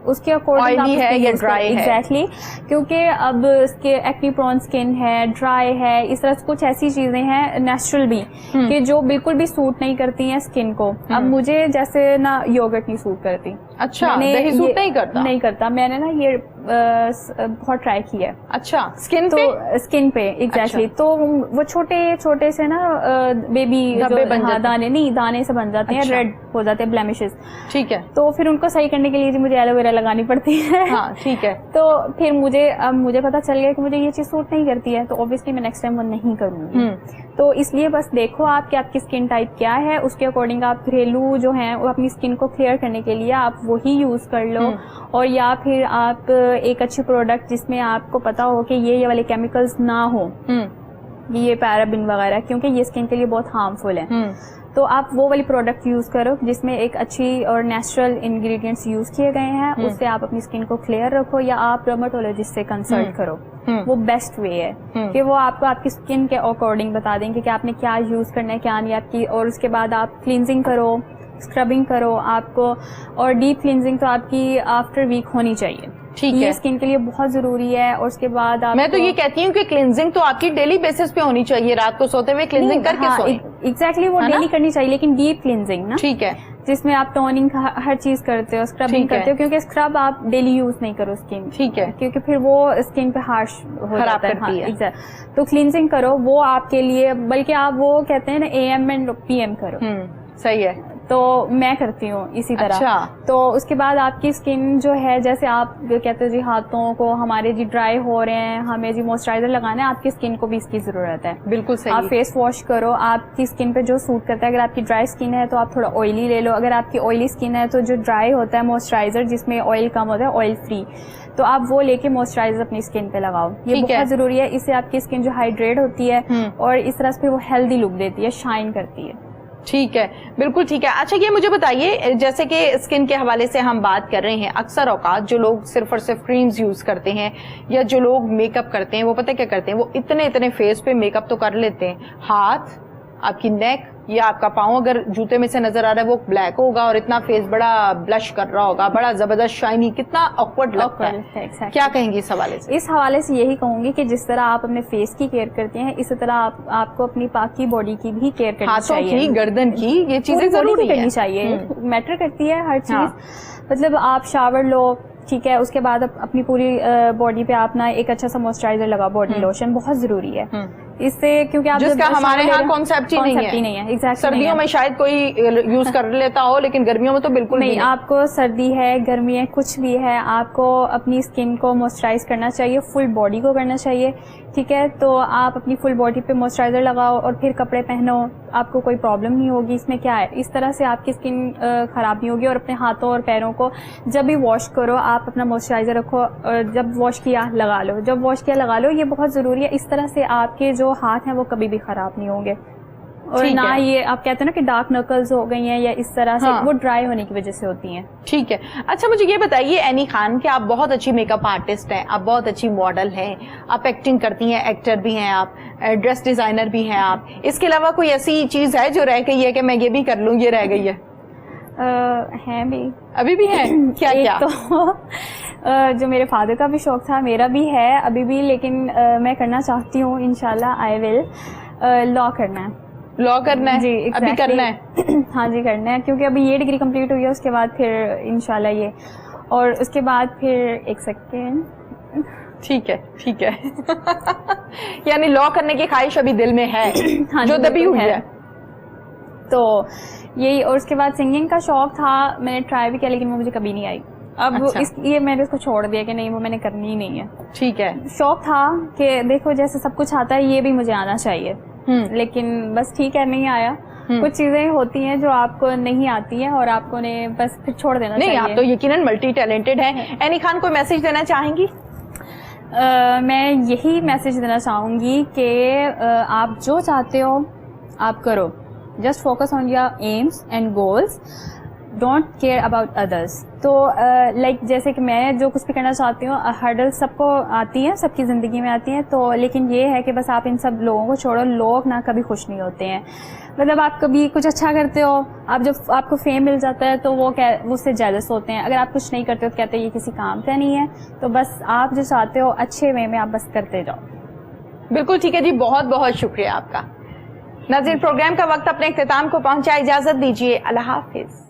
उसके अकॉर्डिंग ऑयली है या ड्राई है। एग्जैक्टली, क्योंकि अब इसके एक्ने प्रोन स्किन है, ड्राई है, इस तरह कुछ ऐसी चीजें हैं नेचुरल भी कि जो बिल्कुल भी सूट नहीं करती हैं स्किन को। अब मुझे जैसे ना योगर्ट नहीं सूट करती। अच्छा, दही सूट नहीं करता? नहीं करता। मैंने ना ये बहुत ट्राई किया है। अच्छा, स्किन तो पे? स्किन पे एग्जैक्टली। अच्छा। तो वो छोटे छोटे से ना बेबी दाने से बन जाते हैं। अच्छा। रेड हो जाते हैं, ब्लेमिशेस। ठीक है। तो फिर उनको सही करने के लिए मुझे एलोवेरा लगानी पड़ती है। हाँ, ठीक है। तो फिर मुझे पता चल गया कि मुझे ये चीज सूट नहीं करती है, तो ऑब्वियसली मैं नेक्स्ट टाइम वो नहीं करूंगी। तो इसलिए बस देखो आप कि आपकी स्किन टाइप क्या है, उसके अकॉर्डिंग आप घरेलू जो है वो अपनी स्किन को क्लियर करने के लिए आप वही यूज कर लो। और या फिर आप एक अच्छी प्रोडक्ट जिसमें आपको पता हो कि ये वाले केमिकल्स ना हो, ये पैराबिन वगैरह, क्योंकि ये स्किन के लिए बहुत हार्मफुल है। तो आप वो वाली प्रोडक्ट यूज़ करो जिसमें एक अच्छी और नेचुरल इंग्रेडिएंट्स यूज़ किए गए हैं, उससे आप अपनी स्किन को क्लियर रखो, या आप डर्मेटोलॉजिस्ट से कंसल्ट करो। वो बेस्ट वे है कि वो आपको आपकी स्किन के अकॉर्डिंग बता देंगे कि आपने क्या यूज़ करना है क्या नहीं आपकी। और उसके बाद आप क्लींजिंग करो, स्क्रबिंग करो आपको, और डीप क्लींजिंग तो आपकी आफ्टर वीक होनी चाहिए। ठीक है, ये स्किन के लिए बहुत जरूरी है। और उसके बाद आप, मैं तो ये कहती हूँ कि क्लींजिंग तो आपकी डेली बेसिस पे होनी चाहिए, रात को सोते हुए क्लींजिंग करके सोएं। एग्जैक्टली वो डेली करनी चाहिए, लेकिन डीप क्लींजिंग ना, ठीक है, जिसमें आप टोनिंग हर चीज करते हो, स्क्रबिंग करते हो, क्योंकि स्क्रब आप डेली यूज नहीं करो स्किन, ठीक है, क्योंकि फिर वो स्किन पे हार्श हो जाता है। हाँ, एग्जैक्ट। तो क्लींजिंग करो वो आपके लिए, बल्कि आप वो कहते हैं ना AM एंड PM करो। सही है, तो मैं करती हूँ इसी तरह। अच्छा। तो उसके बाद आपकी स्किन जो है, जैसे आप कहते हो जी हाथों को हमारे जी ड्राई हो रहे हैं, हमें जी मॉइस्चराइजर लगाना है, आपकी स्किन को भी इसकी जरूरत है। बिल्कुल सही। आप फेस वॉश करो, आपकी स्किन पे जो सूट करता है। अगर आपकी ड्राई स्किन है तो आप थोड़ा ऑयली ले लो, अगर आपकी ऑयली स्किन है तो जो ड्राई होता है मॉइस्चराइजर जिसमें ऑयल कम होता है, ऑयल फ्री, तो आप वो लेके मॉइस्चराइजर अपनी स्किन पे लगाओ। ये बहुत जरूरी है, इससे आपकी स्किन जो हाइड्रेट होती है और इस तरह से फिर वो हेल्दी लुक देती है, शाइन करती है। ठीक है, बिल्कुल ठीक है। अच्छा, ये मुझे बताइए, जैसे कि स्किन के हवाले से हम बात कर रहे हैं, अक्सर औकात जो लोग सिर्फ और सिर्फ क्रीम्स यूज करते हैं या जो लोग मेकअप करते हैं, वो पता क्या करते हैं, वो इतने फेस पे मेकअप तो कर लेते हैं, हाथ, आपकी नेक या आपका पाँव अगर जूते में से नजर आ रहा है वो ब्लैक होगा और इतना फेस बड़ा ब्लश कर रहा होगा, बड़ा जबरदस्त शाइनी, कितना ऑकवर्ड लगता है। exactly. क्या कहेंगी इस हवाले से? इस हवाले से यही कहूंगी कि जिस तरह आप अपने फेस की केयर करते हैं, इसी तरह आपको अपनी बाकी बॉडी की भी केयर करनी चाहिए। हाथों की, गर्दन की, ये चीजें जरूरी करनी चाहिए, मैटर करती है हर चीज। मतलब आप शावर लो, ठीक है, उसके बाद अपनी पूरी बॉडी पे आप ना एक अच्छा सा मॉइस्चराइजर लगाओ, बॉडी लोशन बहुत जरूरी है इससे, क्योंकि आप जिसका हमारे यहाँ कॉन्सेप्ट ही नहीं है। एग्जैक्टली, सर्दियों में शायद कोई यूज कर लेता हो, लेकिन गर्मियों में तो बिल्कुल नहीं। आपको सर्दी है, गर्मी है, कुछ भी है, आपको अपनी स्किन को मॉइस्चराइज करना चाहिए, फुल बॉडी को करना चाहिए। ठीक है, तो आप अपनी फुल बॉडी पे मॉइस्चराइजर लगाओ और फिर कपड़े पहनो, आपको कोई प्रॉब्लम नहीं होगी। इसमें क्या है, इस तरह से आपकी स्किन खराब नहीं होगी। और अपने हाथों और पैरों को जब भी वॉश करो, आप अपना मॉइस्चराइजर रखो, जब वॉश किया लगा लो, जब वॉश किया लगा लो, ये बहुत जरूरी है। इस तरह से आपके जो हाथ हैं वो कभी भी खराब नहीं होंगे। और ना ये आप कहते हैं ना कि डार्क नकल्स हो गई हैं या इस तरह से, वो ड्राई होने की वजह से होती हैं। ठीक है। अच्छा, मुझे ये बताइए एनी खान कि आप बहुत अच्छी मेकअप आर्टिस्ट हैं, आप बहुत अच्छी मॉडल हैं, आप एक्टिंग करती हैं, एक्टर भी हैं, आप ड्रेस डिजाइनर भी हैं आप, इसके अलावा कोई ऐसी चीज है जो रह गई है कि मैं ये भी कर लूँ, ये रह गई है? हैं भी, अभी भी है? क्या क्या? तो जो मेरे फादर का भी शौक था, मेरा भी है अभी भी, लेकिन मैं करना चाहती हूँ, इंशाल्लाह आई विल। लॉ करना है। लॉ करना है जी? अभी करना है? हाँ जी, करना है, क्योंकि अभी ये डिग्री कंप्लीट हुई है, उसके बाद फिर इंशाल्लाह ये, और उसके बाद फिर एक सेकेंड। ठीक है, ठीक है। यानी लॉ करने की ख्वाहिश अभी दिल में है। हाँ, जो दबी हुई है। तो यही, और उसके बाद सिंगिंग का शौक था, मैंने ट्राई भी किया, लेकिन वो मुझे कभी नहीं आई। अब अच्छा। ये मैंने इसको छोड़ दिया कि नहीं, वो मैंने करनी ही नहीं है। ठीक है। शौक था कि देखो जैसे सब कुछ आता है, ये भी मुझे आना चाहिए, लेकिन बस ठीक है, नहीं आया। कुछ चीजें होती हैं जो आपको नहीं आती हैं और आपको ने बस फिर छोड़ देना चाहिए। नहीं, आप तो यकीनन मल्टी टैलेंटेड हैं। एनी खान, कोई मैसेज देना चाहेंगी? मैं यही मैसेज देना चाहूंगी कि आप जो चाहते हो आप करो, just focus on your AIIMS and goals, don't care about others. तो लाइक जैसे कि मैं जो कुछ भी करना चाहती हूँ, हर्डल सबको आती हैं, सबकी ज़िंदगी में आती हैं, तो लेकिन ये है कि बस आप इन सब लोगों को छोड़ो। लोग ना कभी खुश नहीं होते हैं। मतलब आप कभी कुछ अच्छा करते हो, आप जब आपको फेम मिल जाता है तो वो उससे जेलस होते हैं। अगर आप कुछ नहीं करते हो तो कहते हैं ये किसी काम का नहीं है। तो बस आप जो चाहते हो अच्छे वे में आप बस करते जाओ। बिल्कुल ठीक है जी, बहुत बहुत शुक्रिया आपका। नाज़रीन, प्रोग्राम का वक्त अपने इख्तिताम को पहुंचा, इजाजत दीजिए, अल्लाह हाफिज।